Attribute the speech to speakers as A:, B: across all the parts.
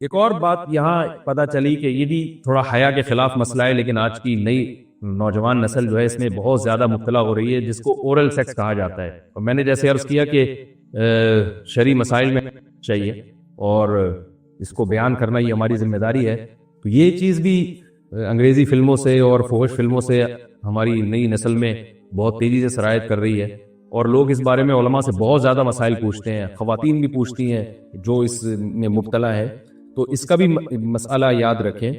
A: ایک اور بات یہاں پتہ چلی کہ یہ بھی تھوڑا حیا کے خلاف مسئلہ ہے، لیکن آج کی نئی نوجوان نسل جو ہے اس میں بہت زیادہ مبتلا ہو رہی ہے، جس کو اورل سیکس کہا جاتا ہے. اور میں نے جیسے عرض کیا کہ شرعی مسائل میں چاہیے اور اس کو بیان کرنا یہ ہماری ذمہ داری ہے. تو یہ چیز بھی انگریزی فلموں سے اور فحش فلموں سے ہماری نئی نسل میں بہت تیزی سے سرایت کر رہی ہے، اور لوگ اس بارے میں علماء سے بہت زیادہ مسائل پوچھتے ہیں، خواتین بھی پوچھتی ہیں جو اس میں مبتلا ہے. تو اس کا بھی مسئلہ یاد رکھیں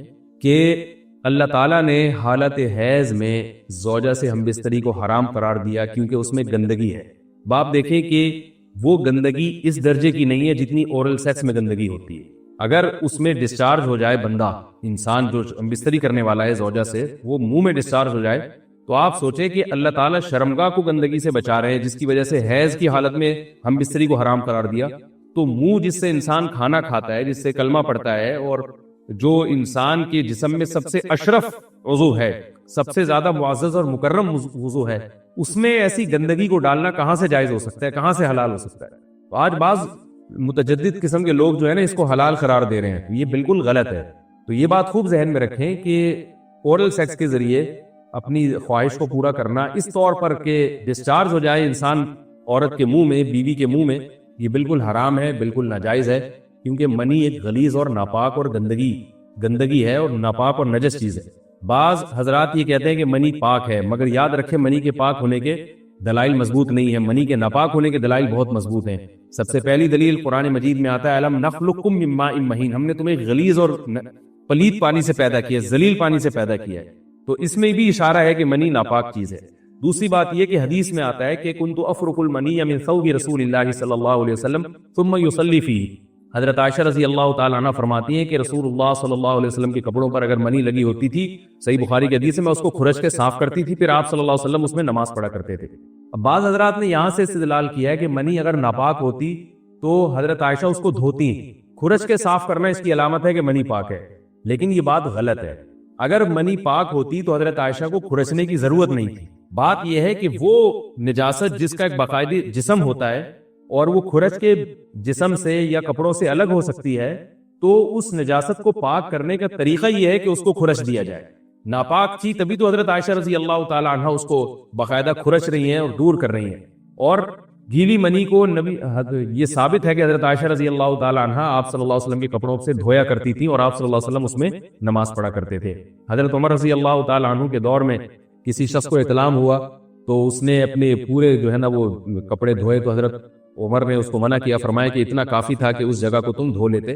A: کہ اللہ تعالیٰ نے حالت حیض میں زوجہ سے ہم بستری کو حرام قرار دیا کیونکہ اس میں گندگی ہے. باپ دیکھیں کہ وہ گندگی اس درجے کی نہیں ہے جتنی اورل سیکس میں گندگی ہوتی ہے. اگر اس میں ڈسچارج ہو جائے بندہ، انسان جو ہم بستری کرنے والا ہے زوجہ سے، وہ منہ میں ڈسچارج ہو جائے، تو آپ سوچیں کہ اللہ تعالیٰ شرمگاہ کو گندگی سے بچا رہے ہیں، جس کی وجہ سے حیض کی حالت میں ہم بستری کو حرام قرار دیا. تو منہ جس سے انسان کھانا کھاتا ہے، جس سے کلمہ پڑھتا ہے، اور جو انسان کے جسم میں سب سے اشرف عضو ہے، سب سے زیادہ معزز اور مکرم عضو ہے، اس میں ایسی گندگی کو ڈالنا کہاں سے جائز ہو سکتا ہے، کہاں سے حلال ہو سکتا ہے؟ تو آج بعض متجدد قسم کے لوگ جو ہے نا اس کو حلال قرار دے رہے ہیں، یہ بالکل غلط ہے. تو یہ بات خوب ذہن میں رکھیں کہ اورل سیکس کے ذریعے اپنی خواہش کو پورا کرنا اس طور پر کہ ڈسچارج ہو جائے انسان عورت کے منہ میں، بیوی کے منہ میں، یہ بالکل حرام ہے، بالکل ناجائز ہے. کیونکہ منی ایک غلیظ اور ناپاک اور گندگی ہے اور ناپاک اور نجس چیز ہے. بعض حضرات یہ کہتے ہیں کہ منی پاک ہے، مگر یاد رکھیں منی کے پاک ہونے کے دلائل مضبوط نہیں ہیں، منی کے ناپاک ہونے کے دلائل بہت مضبوط ہیں. سب سے پہلی دلیل قرآن مجید میں آتا ہے الم نخلقکم من ماء مہین، ہم نے تمہیں غلیظ اور پلید پانی سے پیدا کیا، ذلیل پانی سے پیدا کیا ہے. تو اس میں بھی اشارہ ہے کہ منی ناپاک چیز ہے. دوسری بات یہ کہ حدیث میں آتا ہے کہ کنت افرق المنی من ثوب رسول اللہ صلی اللہ علیہ وسلم ثم یصلی فیہ. حضرت عائشہ رضی اللہ تعالیٰ عنہ فرماتی ہیں کہ رسول اللہ صلی اللہ علیہ وسلم کے کپڑوں پر اگر منی لگی ہوتی تھی، صحیح بخاری کی حدیث میں، اس کو کھرچ کے صاف کرتی تھی، پھر آپ صلی اللہ علیہ وسلم اس میں نماز پڑھا کرتے تھے. اب بعض حضرات نے یہاں سے استدلال کیا ہے کہ منی اگر ناپاک ہوتی تو حضرت عائشہ اس کو دھوتی، کھرچ کے صاف کرنا اس کی علامت ہے کہ منی پاک ہے. لیکن یہ بات غلط ہے. اگر منی پاک ہوتی تو حضرت عائشہ کو کھرچنے کی ضرورت نہیں تھی. بات یہ ہے کہ وہ نجاست جس کا ایک باقاعدہ جسم ہوتا ہے اور وہ کھرچ کے جسم سے یا کپڑوں سے الگ ہو سکتی ہے، تو اس نجاست کو پاک کرنے کا طریقہ یہ ہے کہ اس کو کھرچ دیا جائے. ناپاک تھی تبھی تو حضرت عائشہ رضی اللہ تعالی عنہ اس کو باقاعدہ کھرچ رہی ہیں اور دور کر رہی ہیں. اور گیلی منی کو یہ ثابت ہے کہ حضرت عائشہ رضی اللہ تعالی عنہ آپ صلی اللہ علیہ وسلم کے کپڑوں سے دھویا کرتی تھی اور آپ صلی اللہ علیہ وسلم اس میں نماز پڑھا کرتے تھے. حضرت عمر رضی اللہ تعالی عنہ کے دور میں کسی شخص کو احتلام ہوا تو اس نے اپنے پورے جو ہے نا وہ کپڑے دھوئے، تو حضرت عمر نے اس کو منع کیا، فرمایا کہ اتنا کافی تھا کہ اس جگہ کو تم دھو لیتے.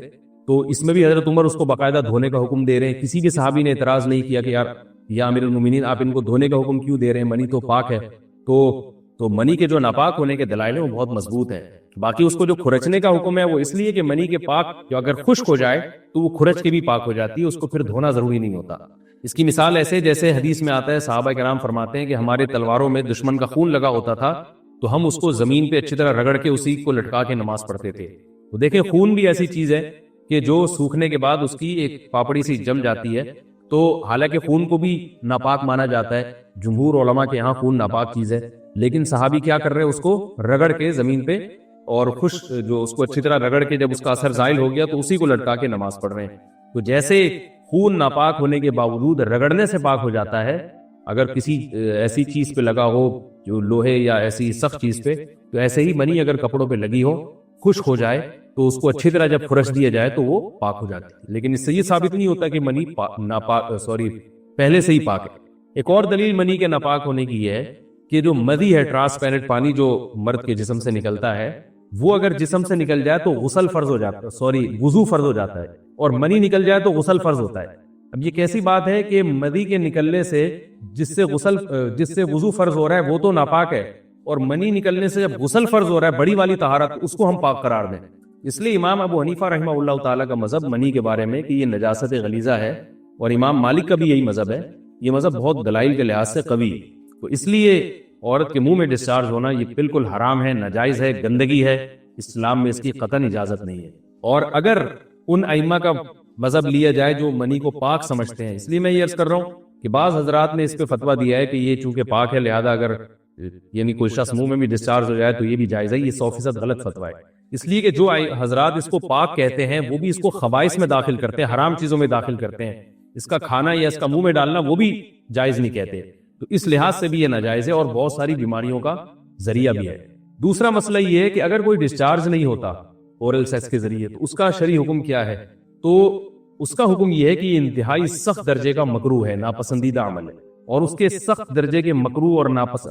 A: تو اس میں بھی حضرت عمر اس کو باقاعدہ دھونے کا حکم دے رہے ہیں. کسی بھی صحابی نے اعتراض نہیں کیا کہ یار یا امیر المومنین آپ ان کو دھونے کا حکم کیوں دے رہے ہیں، منی تو پاک ہے. تو منی کے جو ناپاک ہونے کے دلائل ہیں وہ بہت مضبوط ہیں. باقی اس کو جو کھرچنے کا حکم ہے وہ اس لیے کہ منی کے پاک جو اگر خشک ہو جائے تو وہ کھرچ کے بھی پاک ہو جاتی ہے، اس کو پھر دھونا ضروری نہیں ہوتا. اس کی مثال ایسے جیسے حدیث میں آتا ہے، صحابہ کرام فرماتے ہیں کہ ہمارے تلواروں میں دشمن کا خون لگا ہوتا تھا تو ہم اس کو زمین پہ اچھی طرح رگڑ کے اسی کو لٹکا کے نماز پڑھتے تھے. تو دیکھیں خون بھی ایسی چیز ہے کہ جو سوکھنے کے بعد اس کی ایک پاپڑی سی جم جاتی ہے. تو حالانکہ خون کو بھی ناپاک مانا جاتا ہے، جمہور علماء کے یہاں خون ناپاک چیز ہے، لیکن صحابی کیا کر رہے ہیں، اس کو رگڑ کے زمین پہ اور خشک جو اس کو اچھی طرح رگڑ کے جب اس کا اثر زائل ہو گیا تو اسی کو لٹکا کے نماز پڑھ رہے ہیں. تو جیسے خون ناپاک ہونے کے باوجود رگڑنے سے پاک ہو جاتا ہے، اگر کسی ایسی چیز پہ لگا ہو جو لوہے یا ایسی سخت چیز پہ، تو ایسے ہی منی اگر کپڑوں پہ لگی ہو، خشک ہو جائے، تو اس کو اچھی طرح جب کھرچ دیا جائے تو وہ پاک ہو جاتی ہے. لیکن اس سے یہ ثابت نہیں ہوتا کہ منی پہلے سے ہی پاک ہے. ایک اور دلیل منی کے ناپاک ہونے کی یہ ہے کہ جو مدی ہے، ٹرانسپیرنٹ پانی جو مرد کے جسم سے نکلتا ہے، وہ اگر جسم سے نکل جائے تو غسل فرض ہو جاتا ہے، وضو فرض ہو جاتا ہے، اور منی نکل جائے تو غسل فرض ہوتا ہے. اب یہ کیسی بات ہے کہ مدی کے نکلنے سے جس سے وضو فرض ہو رہا ہے وہ تو ناپاک ہے، اور منی نکلنے سے جب غسل فرض ہو رہا ہے بڑی والی طہارت، اس کو ہم پاک قرار دیں. اس لیے امام ابو حنیفہ رحمہ اللہ تعالیٰ کا مذہب منی کے بارے میں کہ یہ نجاست غلیظہ ہے، اور امام مالک کا بھی یہی مذہب ہے. یہ مذہب بہت دلائل کے لحاظ سے قوی ہے. تو اس لیے عورت کے منہ میں ڈسچارج ہونا یہ بالکل حرام ہے، ناجائز ہے، گندگی ہے. اسلام میں اس کی قطعاً اجازت نہیں ہے. اور اگر ان ائمہ کا مذہب لیا جائے جو منی کو پاک سمجھتے ہیں، اس لیے میں یہ عرض کر رہا ہوں کہ بعض حضرات نے اس پہ فتویٰ دیا ہے کہ یہ چونکہ پاک ہے لہذا اگر یعنی کوئی شخص منہ میں بھی ڈسچارج ہو جائے تو یہ بھی جائز ہے. یہ 100% غلط فتویٰ ہے. اس لیے کہ جو حضرات اس کو پاک کہتے ہیں وہ بھی اس کو خبائث میں داخل کرتے ہیں، حرام چیزوں میں داخل کرتے ہیں، اس کا کھانا یا اس کا منہ میں ڈالنا وہ بھی جائز نہیں کہتے، تو اس لحاظ سے بھی یہ ناجائز ہے اور بہت ساری بیماریوں کا ذریعہ بھی ہے۔ دوسرا مسئلہ یہ ہے کہ اگر کوئی ڈسچارج نہیں ہوتا اورل سیکس کے ذریعے تو اس کا شرعی حکم کیا ہے؟ تو اس کا حکم یہ ہے کہ یہ انتہائی سخت درجے کا مکروہ ہے، ناپسندیدہ عمل ہے، اور اس کے سخت درجے کے مکروہ اور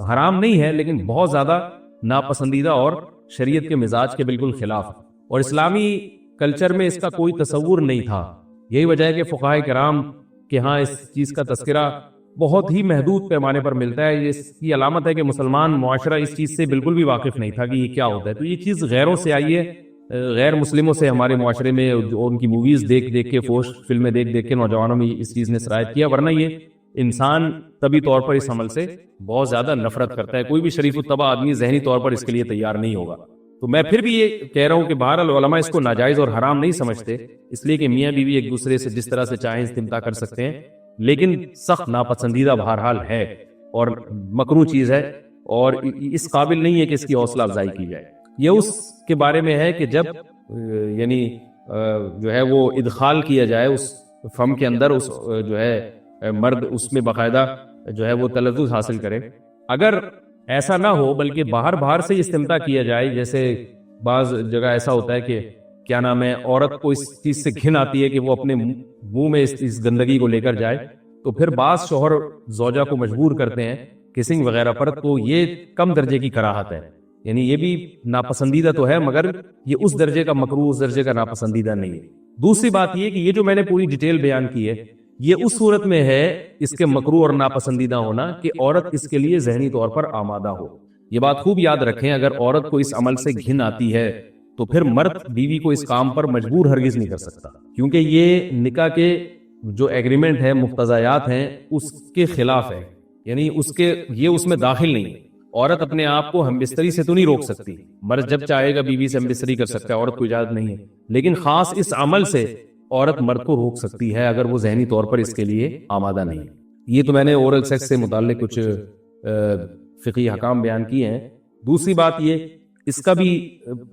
A: حرام نہیں ہے لیکن بہت زیادہ ناپسندیدہ اور شریعت کے مزاج کے بالکل خلاف، اور اسلامی کلچر میں اس کا کوئی تصور نہیں تھا۔ یہی وجہ ہے کہ فقہائے کرام کے ہاں اس چیز کا تذکرہ بہت ہی محدود پیمانے پر ملتا ہے۔ اس کی علامت ہے کہ مسلمان معاشرہ اس چیز سے بالکل بھی واقف نہیں تھا کہ یہ کیا ہوتا ہے، تو یہ چیز غیروں سے آئی ہے، غیر مسلموں سے ہمارے معاشرے میں ان کی موویز دیکھ دیکھ کے، فوش فلمیں دیکھ دیکھ کے نوجوانوں میں اس چیز نے سرایت کیا، ورنہ یہ انسان طبی طور پر اس عمل سے بہت زیادہ نفرت کرتا ہے۔ کوئی بھی شریف الطبع آدمی ذہنی طور پر اس کے لیے تیار نہیں ہوگا۔ تو میں پھر بھی یہ کہہ رہا ہوں کہ بہرحال علماء اس کو ناجائز اور حرام نہیں سمجھتے، اس لیے کہ میاں بیوی ایک دوسرے سے جس طرح سے چاہیں استمتاع کر سکتے ہیں، لیکن سخت ناپسندیدہ بہرحال ہے اور مکروہ چیز ہے، اور اس قابل نہیں ہے کہ اس کی حوصلہ افزائی کی جائے۔ یہ اس کے بارے میں ہے کہ جب یعنی جو ہے وہ ادخال کیا جائے اس فم کے اندر، اس جو ہے مرد اس میں باقاعدہ جو ہے وہ تلذذ حاصل کرے۔ اگر ایسا نہ ہو بلکہ باہر سے استمتاع کیا جائے، جیسے بعض جگہ ایسا ہوتا ہے کہ کیا نام ہے، عورت کو اس چیز سے گھن آتی ہے کہ وہ اپنے منہ میں اس گندگی کو لے کر جائے، تو پھر بعض شوہر زوجہ کو مجبور کرتے ہیں کسنگ وغیرہ پر، تو یہ کم درجے کی کراہت ہے، یعنی یہ بھی ناپسندیدہ تو ہے مگر یہ اس درجے کا مکروہ، اس درجے کا ناپسندیدہ نہیں ہے۔ دوسری بات یہ کہ یہ جو میں نے پوری ڈیٹیل بیان کی ہے، یہ اس صورت میں ہے اس کے مکروہ اور ناپسندیدہ ہونا کہ عورت اس کے لیے ذہنی طور پر آمادہ ہو۔ یہ بات خوب یاد رکھیں، اگر عورت کو اس عمل سے گھن آتی ہے تو پھر مرد بیوی کو اس کام پر مجبور ہرگز نہیں کر سکتا، کیونکہ یہ نکاح کے جو ایگریمنٹ ہے، مقتضیات ہیں، اس کے خلاف ہے، یعنی یہ اس میں داخل نہیں ہے۔ عورت اپنے آپ کو ہم بستری سے تو نہیں روک سکتی، مرد جب چاہے گا بیوی سے ہم بستری کر سکتا ہے، عورت کو اجازت نہیں ہے، لیکن خاص اس عمل سے عورت مرد کو روک سکتی ہے اگر وہ ذہنی طور پر اس کے لیے آمادہ نہیں ہے۔ یہ تو میں نے اورل سیکس سے متعلق کچھ فقہی احکام بیان کیے ہیں۔ دوسری بات یہ، اس کا بھی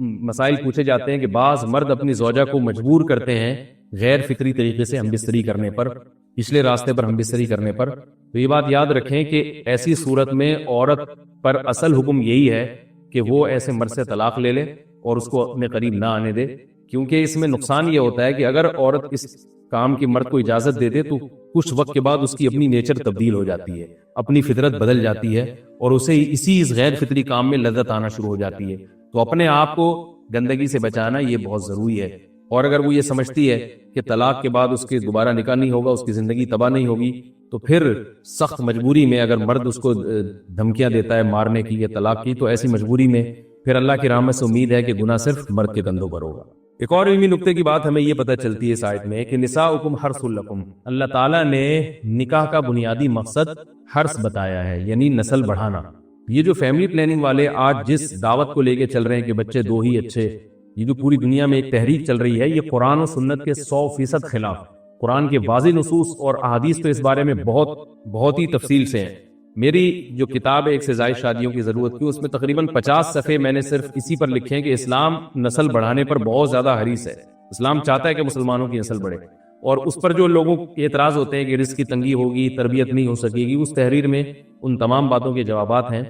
A: مسائل پوچھے جاتے ہیں کہ بعض مرد اپنی زوجہ کو مجبور کرتے ہیں غیر فطری طریقے سے ہم بستری کرنے پر، پچھلے راستے پر ہم بستری کرنے پر، تو یہ بات یاد رکھیں کہ ایسی صورت میں عورت پر اصل حکم یہی ہے کہ وہ ایسے مرد سے طلاق لے لے اور اس کو اپنے قریب نہ آنے دے، کیونکہ اس میں نقصان یہ ہوتا ہے کہ اگر عورت اس کام کی مرد کو اجازت دے دے تو کچھ وقت کے بعد اس کی اپنی نیچر تبدیل ہو جاتی ہے، اپنی فطرت بدل جاتی ہے، اور اسے اسی اس غیر فطری کام میں لذت آنا شروع ہو جاتی ہے۔ تو اپنے آپ کو گندگی سے بچانا یہ بہت ضروری ہے، اور اگر وہ یہ سمجھتی ہے کہ طلاق کے بعد اس کے دوبارہ نکاح نہیں ہوگا، اس کی زندگی تباہ نہیں ہوگی، تو پھر سخت مجبوری میں اگر مرد اس کو دھمکیاں دیتا ہے مارنے کی یا طلاق کی، تو ایسی مجبوری میں پھر اللہ کی رحمت سے امید ہے کہ گناہ صرف مرد کے کندھوں پر ہوگا۔ ایک اور علمی نکتے کی بات ہمیں یہ پتہ چلتی ہے اس آیت میں کہ نساؤکم حرث لکم، اللہ تعالیٰ نے نکاح کا بنیادی مقصد حرث بتایا ہے، یعنی نسل بڑھانا۔ یہ جو فیملی پلاننگ والے آج جس دعوت کو لے کے چل رہے ہیں کہ بچے دو ہی اچھے، یہ جو پوری دنیا میں ایک تحریک چل رہی ہے، یہ قرآن و سنت کے 100% خلاف۔ قرآن کے واضح نصوص اور احادیث تو اس بارے میں بہت ہی تفصیل سے ہیں۔ میری جو کتاب ہے ایک سے زائد شادیوں کی ضرورت کی، اس میں تقریباً 50 صفحے میں نے صرف اسی پر لکھے ہیں کہ اسلام نسل بڑھانے پر بہت زیادہ حریص ہے، اسلام چاہتا ہے کہ مسلمانوں کی نسل بڑھے، اور اس پر جو لوگوں کے اعتراض ہوتے ہیں کہ رزق کی تنگی ہوگی، تربیت نہیں ہو سکے گی، اس تحریر میں ان تمام باتوں کے جوابات ہیں،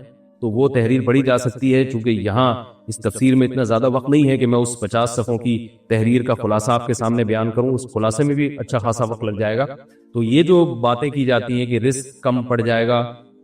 A: تو وہ تحریر پڑھی جا سکتی ہے۔ چونکہ یہاں اس تفسیر میں اتنا زیادہ وقت نہیں ہے کہ میں اس 50 صفحوں کی تحریر کا خلاصہ آپ کے سامنے بیان کروں، اس خلاصے میں بھی اچھا خاصا وقت لگ جائے گا۔ تو یہ جو باتیں کی جاتی ہیں کہ رزق کم پڑ جائے گا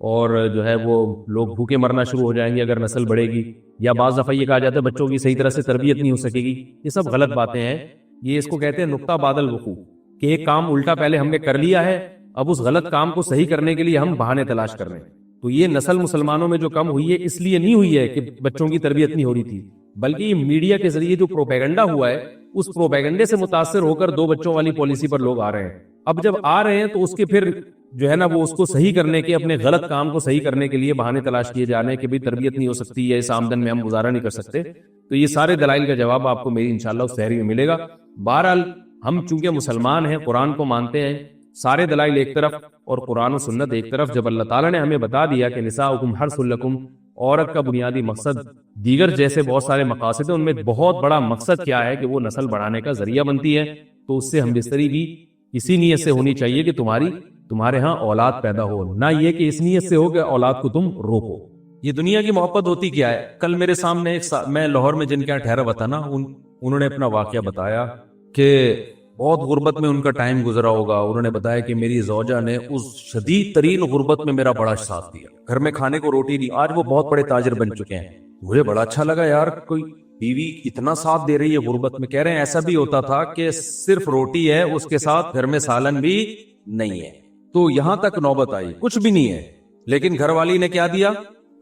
A: اور جو ہے وہ لوگ بھوکے مرنا شروع ہو جائیں گے اگر نسل بڑھے گی، یا بعض دفعہ یہ کہا جاتا ہے بچوں کی صحیح طرح سے تربیت نہیں ہو سکے گی، یہ سب غلط باتیں ہیں۔ یہ اس کو کہتے ہیں نقطہ بعد الوقوع، کہ ایک کام الٹا پہلے ہم نے کر لیا ہے، اب اس غلط کام کو صحیح کرنے کے لیے ہم بہانے تلاش کر رہے ہیں۔ تو یہ نسل مسلمانوں میں جو کم ہوئی ہے اس لیے نہیں ہوئی ہے کہ بچوں کی تربیت نہیں ہو رہی تھی، بلکہ یہ میڈیا کے ذریعے جو پروپیگنڈا ہوا ہے، اس پروپیگنڈے سے متاثر ہو کر 2 بچوں والی پالیسی پر لوگ آ رہے ہیں۔ اب جب آ رہے ہیں تو اس کے پھر جو ہے نا وہ اس کو صحیح کرنے کے، اپنے غلط کام کو صحیح کرنے کے لیے بہانے تلاش کیے جا رہے ہیں کہ بھی تربیت نہیں ہو سکتی ہے، اس آمدن میں ہم گزارا نہیں کر سکتے۔ تو یہ سارے دلائل کا جواب آپ کو میری انشاءاللہ اس تحریر میں ملے گا۔ بہرحال ہم چونکہ مسلمان ہیں، قرآن کو مانتے ہیں، سارے دلائل ایک طرف اور قرآن و سنت ایک طرف، جب اللہ تعالیٰ نے ہمیں بتا دیا کہ نساؤکم حرث لکم، عورت کا بنیادی مقصد دیگر جیسے بہت سارے مقاصد ہیں، ان میں بہت بڑا مقصد کیا ہے کہ وہ نسل بڑھانے کا ذریعہ بنتی ہے. تو اس سے ہم بستری بھی اسی نیت سے ہونی چاہیے کہ تمہارے ہاں اولاد پیدا ہو، نہ یہ کہ اس نیت سے ہو کہ اولاد کو تم روکو. یہ دنیا کی محبت ہوتی کیا ہے؟ کل میرے سامنے میں لاہور میں جن کے یہاں ٹھہرا ہوا تھا نا، انہوں نے اپنا واقعہ بتایا کہ بہت غربت میں ان کا ٹائم گزرا ہوگا. انہوں نے بتایا کہ میری زوجہ نے اس شدید ترین غربت میں میرا بڑا ساتھ دیا، گھر میں کھانے کو روٹی دی. آج وہ بہت بڑے تاجر بن چکے ہیں. مجھے بڑا اچھا لگا یار، کوئی بیوی اتنا ساتھ دے رہی ہے غربت میں. کہہ رہے ہیں ایسا بھی ہوتا تھا کہ صرف روٹی ہے، اس کے ساتھ گھر میں سالن بھی نہیں ہے. تو یہاں تک نوبت آئی، کچھ بھی نہیں ہے، لیکن گھر والی نے کیا دیا.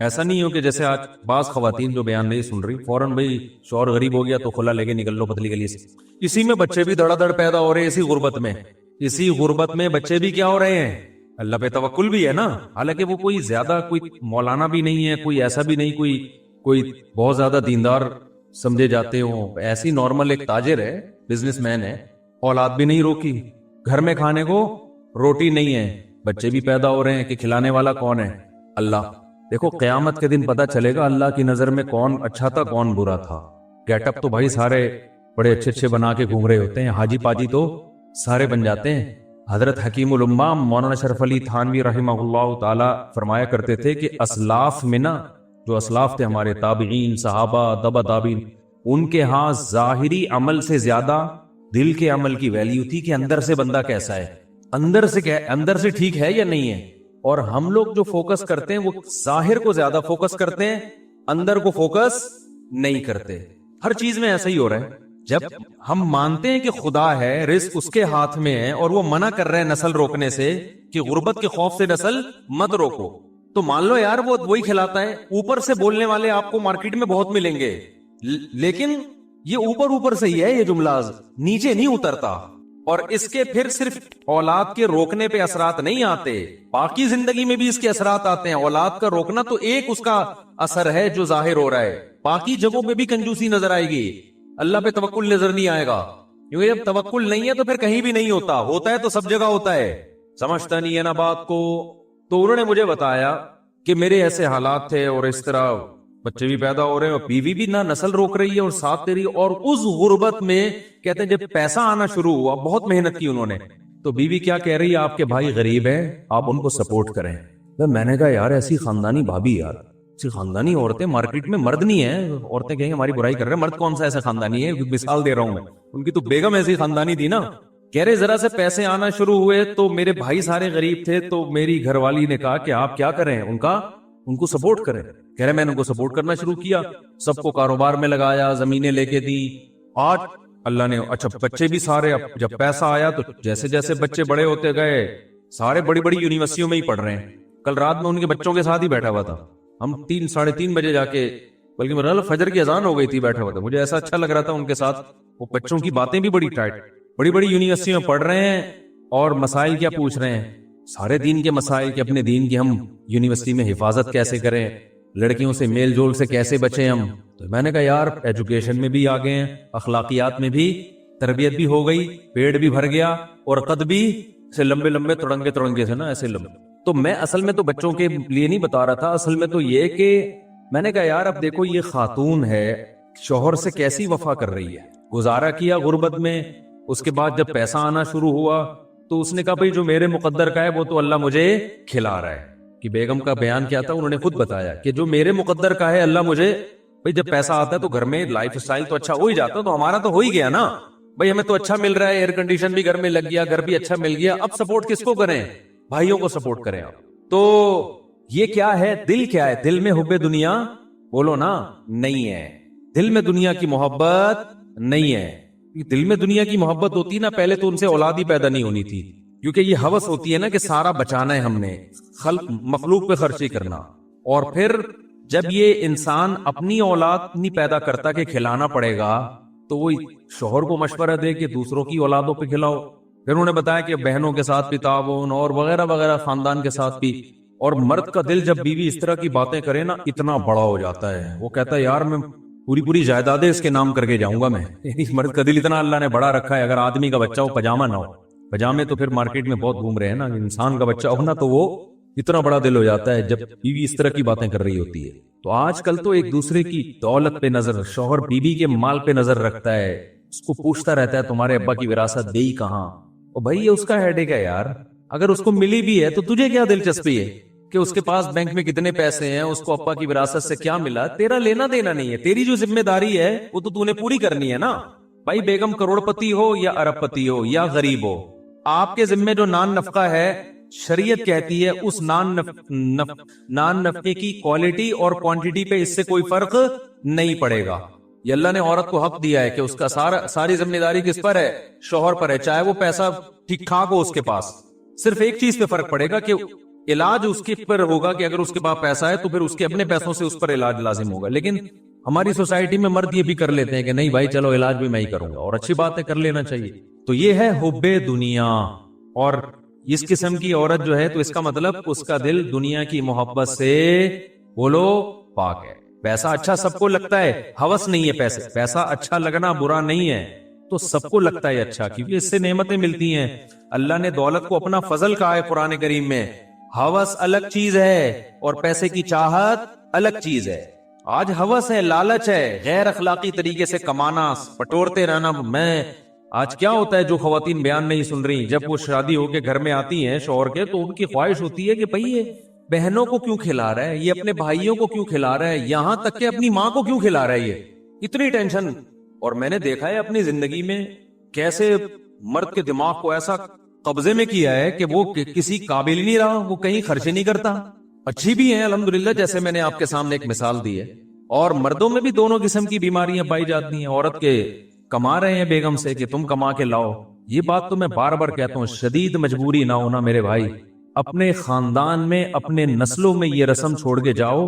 A: ایسا نہیں ہو کہ جیسے آج بعض خواتین جو بیان نہیں سن رہی، فوراً بھائی شوہر غریب ہو گیا تو کھلا لے کے نکل لو پتلی گلی سے. اسی میں بچے بھی دڑا دڑ پیدا ہو رہے ہیں، اسی غربت میں بچے بھی کیا ہو رہے ہیں. اللہ پہ توکل بھی ہے نا، حالانکہ وہ کوئی زیادہ کوئی مولانا بھی نہیں ہے، کوئی ایسا بھی نہیں کوئی بہت زیادہ دیندار سمجھے جاتے ہوں. ایسی نارمل ایک تاجر ہے، بزنس مین ہے، اولاد بھی نہیں روکی، گھر میں کھانے کو روٹی نہیں ہے، بچے بھی پیدا ہو رہے ہیں. کہ کھلانے والا کون ہے؟ اللہ. دیکھو قیامت کے دن پتا چلے گا اللہ کی نظر میں کون اچھا تھا کون برا تھا. گیٹ اپ تو بھائی سارے بڑے اچھے اچھے بنا کے گھوم رہے ہوتے ہیں، حاجی پاجی تو سارے بن جاتے ہیں. حضرت حکیم الامہ مولانا شرف علی تھانوی رحمہ اللہ تعالی فرمایا کرتے تھے کہ اسلاف میں نا، جو اسلاف تھے ہمارے تابعین، صحابہ، تبع تابعین، ان کے ہاں ظاہری عمل سے زیادہ دل کے عمل کی ویلیو تھی کہ اندر سے بندہ کیسا ہے، اندر سے ٹھیک ہے یا نہیں ہے. اور ہم لوگ جو فوکس کرتے ہیں وہ ظاہر کو زیادہ فوکس کرتے ہیں، اندر کو فوکس نہیں کرتے. ہر چیز میں ایسا ہی ہو رہا ہے. جب ہم مانتے ہیں کہ خدا ہے، رزق اس کے ہاتھ میں ہے، اور وہ منع کر رہے ہیں نسل روکنے سے کہ غربت کے خوف سے نسل مت روکو، تو مان لو یار وہ وہی کھلاتا ہے. اوپر سے بولنے والے آپ کو مارکیٹ میں بہت ملیں گے، لیکن یہ اوپر سے ہی ہے، یہ جملہ نیچے نہیں اترتا. اور اس کے پھر صرف اولاد کے روکنے پہ اثرات نہیں آتے، باقی زندگی میں بھی اس کے اثرات آتے ہیں. اولاد کا روکنا تو ایک اس کا اثر ہے جو ظاہر ہو رہا ہے، باقی جگہوں پہ بھی کنجوسی نظر آئے گی، اللہ پہ توکل نظر نہیں آئے گا. کیونکہ جب توکل نہیں ہے تو پھر کہیں بھی نہیں ہوتا ہے تو سب جگہ ہوتا ہے. سمجھتا نہیں ہے نا بات کو. تو انہوں نے مجھے بتایا کہ میرے ایسے حالات تھے اور اس طرح بچے بھی پیدا ہو رہے ہیں اور بیوی بھی نہ نسل روک رہی ہے اور ساتھ دے رہی ہے. اور اس غربت میں کہتے ہیں جب پیسہ آنا شروع ہوا، بہت محنت کی انہوں نے، تو بیوی کیا کہہ رہی ہے، آپ کے بھائی غریب ہیں، آپ ان کو سپورٹ کریں. میں نے کہا یار ایسی خاندانی بھابی، یار ایسی خاندانی عورتیں مارکیٹ میں مرد نہیں ہیں. عورتیں کہیں ہماری برائی کر رہے ہیں، مرد کون سا ایسا خاندانی ہے؟ مثال دے رہا ہوں میں، ان کی تو بیگم ایسی خاندانی تھی نا. کہہ رہے ذرا سے پیسے آنا شروع ہوئے تو میرے بھائی سارے غریب تھے، تو میری گھر والی نے کہا کہ آپ کیا کریں، ان کو سپورٹ کریں. کہہ رہے میں نے ان کو سپورٹ کرنا شروع کیا، سب کو کاروبار میں لگایا، زمینیں لے کے دی. آج اللہ نے اچھا بچے بھی سارے، جب پیسہ آیا تو جیسے جیسے بچے بڑے ہوتے گئے سارے بڑی بڑی یونیورسٹیوں میں ہی پڑھ رہے ہیں. کل رات میں ان کے بچوں کے ساتھ ہی بیٹھا ہوا تھا، ہم 3-3:30 بجے جا کے، بلکہ میرا فجر کی اذان ہو گئی تھی، بیٹھا ہوا تھا. مجھے ایسا اچھا لگ رہا تھا ان کے ساتھ. وہ بچوں کی باتیں بھی بڑی ٹائٹ، بڑی بڑی یونیورسٹیوں میں پڑھ رہے ہیں اور مسائل کیا پوچھ رہے ہیں، سارے دین کے مسائل کہ اپنے دین کی ہم یونیورسٹی میں حفاظت کیسے کریں، لڑکیوں سے میل جول سے کیسے بچیں ہم. تو میں نے کہا یار ایجوکیشن میں بھی آگے ہیں، اخلاقیات میں بھی تربیت بھی ہو گئی، پیڑ بھی بھر گیا اور قد بھی سے لمبے لمبے تڑنگے سے نا ایسے لمبے. تو میں اصل میں تو بچوں کے لیے نہیں بتا رہا تھا، اصل میں تو یہ کہ میں نے کہا یار اب دیکھو یہ خاتون ہے، شوہر سے کیسی وفا کر رہی ہے، گزارا کیا غربت میں، اس کے بعد جب پیسہ آنا شروع ہوا تو اس نے کہا بھئی جو میرے مقدر کا ہے وہ تو اللہ مجھے کھلا رہا ہے. کہ بیگم کا بیان کیا تھا، انہوں نے خود بتایا کہ جو میرے مقدر کا ہے اللہ مجھے، بھئی جب پیسہ آتا ہے تو گھر میں لائف سٹائل تو اچھا ہو ہی جاتا، تو ہمارا تو ہو ہی گیا نا بھئی، ہمیں تو اچھا مل رہا ہے، ایئر کنڈیشن بھی گھر میں لگ گیا، گھر بھی اچھا مل گیا. اب سپورٹ کس کو کریں؟ بھائیوں کو سپورٹ کریں. تو یہ کیا ہے، دل کیا ہے، دل میں حب دنیا بولو نا نہیں ہے، دل میں دنیا کی محبت نہیں ہے. دل میں دنیا کی محبت ہوتی نا پہلے تو ان سے اولاد ہی پیدا نہیں ہونی تھی، کیونکہ یہ ہوس ہوتی ہے نا کہ سارا بچانا ہے ہم نے، مخلوق پہ خرچی کرنا. اور پھر جب یہ انسان اپنی اولاد نہیں پیدا کرتا کہ کھلانا پڑے گا، تو وہ شوہر کو مشورہ دے کہ دوسروں کی اولادوں پہ کھلاؤ. پھر انہوں نے بتایا کہ بہنوں کے ساتھ بھی تعاون اور وغیرہ وغیرہ، خاندان کے ساتھ بھی. اور مرد کا دل جب بیوی اس طرح کی باتیں کرے نا اتنا بڑا ہو جاتا ہے، وہ کہتا ہے یار میں پوری جائیدادیں اس کے نام کر کے جاؤں گا میں. مرد کا دل اتنا اللہ نے بڑا رکھا ہے، اگر آدمی کا بچہ ہو پجامہ نہ ہو، پجامے تو پھر مارکیٹ میں بہت گھوم رہے ہیں نا، انسان کا بچہ ہونا تو وہ اتنا بڑا دل ہو جاتا ہے جب بیوی اس طرح کی باتیں کر رہی ہوتی ہے. تو آج کل تو ایک دوسرے کی دولت پہ نظر، شوہر بیوی کے مال پہ نظر رکھتا ہے، اس کو پوچھتا رہتا ہے تمہارے ابا کی وراثت گئی کہاں. اور بھائی یہ اس کا ہیڈیک ہے یار، اگر اس کو ملی بھی ہے تو تجھے کیا دلچسپی ہے کہ اس کے پاس بینک میں کتنے پیسے ہیں، اس کو ابا کی وراثت سے کیا ملا، تیرا لینا دینا نہیں ہے. تیری جو ذمہ داری ہے وہ تو نے پوری کرنی ہے نا. بھائی بیگم کروڑ پتی ہو یا ارب پتی ہو یا غریب ہو، آپ کے ذمہ جو نان نفقہ ہے، شریعت کہتی ہے اس نان نفقے کی کوالٹی اور کوانٹٹی پہ اس سے کوئی فرق نہیں پڑے گا. یہ اللہ نے عورت کو حق دیا ہے کہ اس کا ساری ذمہ داری کس پر ہے؟ شوہر پر ہے. چاہے وہ پیسہ ٹھیک ٹھاک ہو اس کے پاس، صرف ایک چیز پہ فرق پڑے گا کہ علاج اس کے پر ہوگا کہ اگر اس کے پاس پیسہ ہے تو پھر اس کے اپنے پیسوں سے اس پر علاج لازم ہوگا. لیکن ہماری سوسائٹی میں مرد یہ بھی کر لیتے ہیں کہ نہیں بھائی چلو علاج بھی میں ہی کروں گا، اور اچھی بات ہے، کر لینا چاہیے. تو یہ ہے حب دنیا. اور اس قسم کی عورت جو ہے تو اس کا مطلب اس کا دل دنیا کی محبت سے بولو پاک ہے. پیسہ اچھا سب کو لگتا ہے، ہوس نہیں ہے پیسہ اچھا لگنا برا نہیں ہے، تو سب کو لگتا ہے اچھا، کیونکہ اس سے نعمتیں ملتی ہیں. اللہ نے دولت کو اپنا فضل کہا ہے قرآن کریم میں. ہوس الگ چیز ہے اور پیسے کی چاہت الگ چیز ہے. آج ہوس ہے، لالچ ہے، غیر اخلاقی طریقے سے کمانا، پٹورتے رہنا. میں آج کیا ہوتا ہے جو خواتین بیان نہیں سن رہی، جب وہ شادی ہو کے گھر میں آتی ہیں شوہر کے، تو ان کی خواہش ہوتی ہے کہ بھئی یہ بہنوں کو کیوں کھلا رہا ہے، یہ اپنے بھائیوں کو کیوں کھلا رہا ہے، یہاں تک کہ اپنی ماں کو کیوں کھلا رہا ہے، یہ اتنی ٹینشن. اور میں نے دیکھا ہے اپنی زندگی میں کیسے مرد کے دماغ کو ایسا قبضے میں کیا ہے کہ وہ کسی قابل ہی نہیں رہا، وہ کہیں خرچ نہیں کرتا. اچھی بھی ہیں الحمدللہ، جیسے میں نے آپ کے سامنے ایک مثال دی ہے. اور مردوں میں بھی دونوں قسم کی بیماریاں پائی جاتی ہیں. عورت کے کما رہے ہیں بیگم سے کہ تم کما کے لاؤ. یہ بات تو میں بار بار کہتا ہوں، شدید مجبوری نہ ہونا میرے بھائی. اپنے خاندان میں اپنے نسلوں میں یہ رسم چھوڑ کے جاؤ،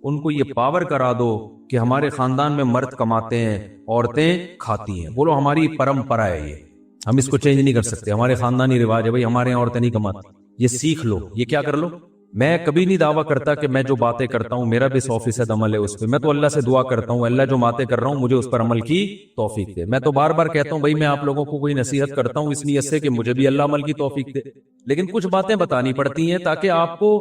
A: ان کو یہ پاور کرا دو کہ ہمارے خاندان میں مرد کماتے ہیں، عورتیں کھاتی ہیں. بولو ہماری پرمپرا ہے، یہ ہم اس کو چینج نہیں کر سکتے. ہمارے خاندانی رواج ہے بھائی، ہمارے یہاں عورتیں نہیں کماتی. یہ سیکھ لو، یہ کیا کر لو. میں کبھی نہیں دعویٰ کرتا کہ میں جو باتیں کرتا ہوں میرا بھی 100% عمل ہے اس پہ. میں تو اللہ سے دعا کرتا ہوں اللہ جو باتیں کر رہا ہوں مجھے اس پر عمل کی توفیق دے. میں تو بار بار کہتا ہوں بھائی میں آپ لوگوں کو کوئی نصیحت کرتا ہوں اس نیت سے کہ مجھے بھی اللہ عمل کی توفیق دے. لیکن کچھ باتیں بتانی پڑتی ہیں تاکہ آپ کو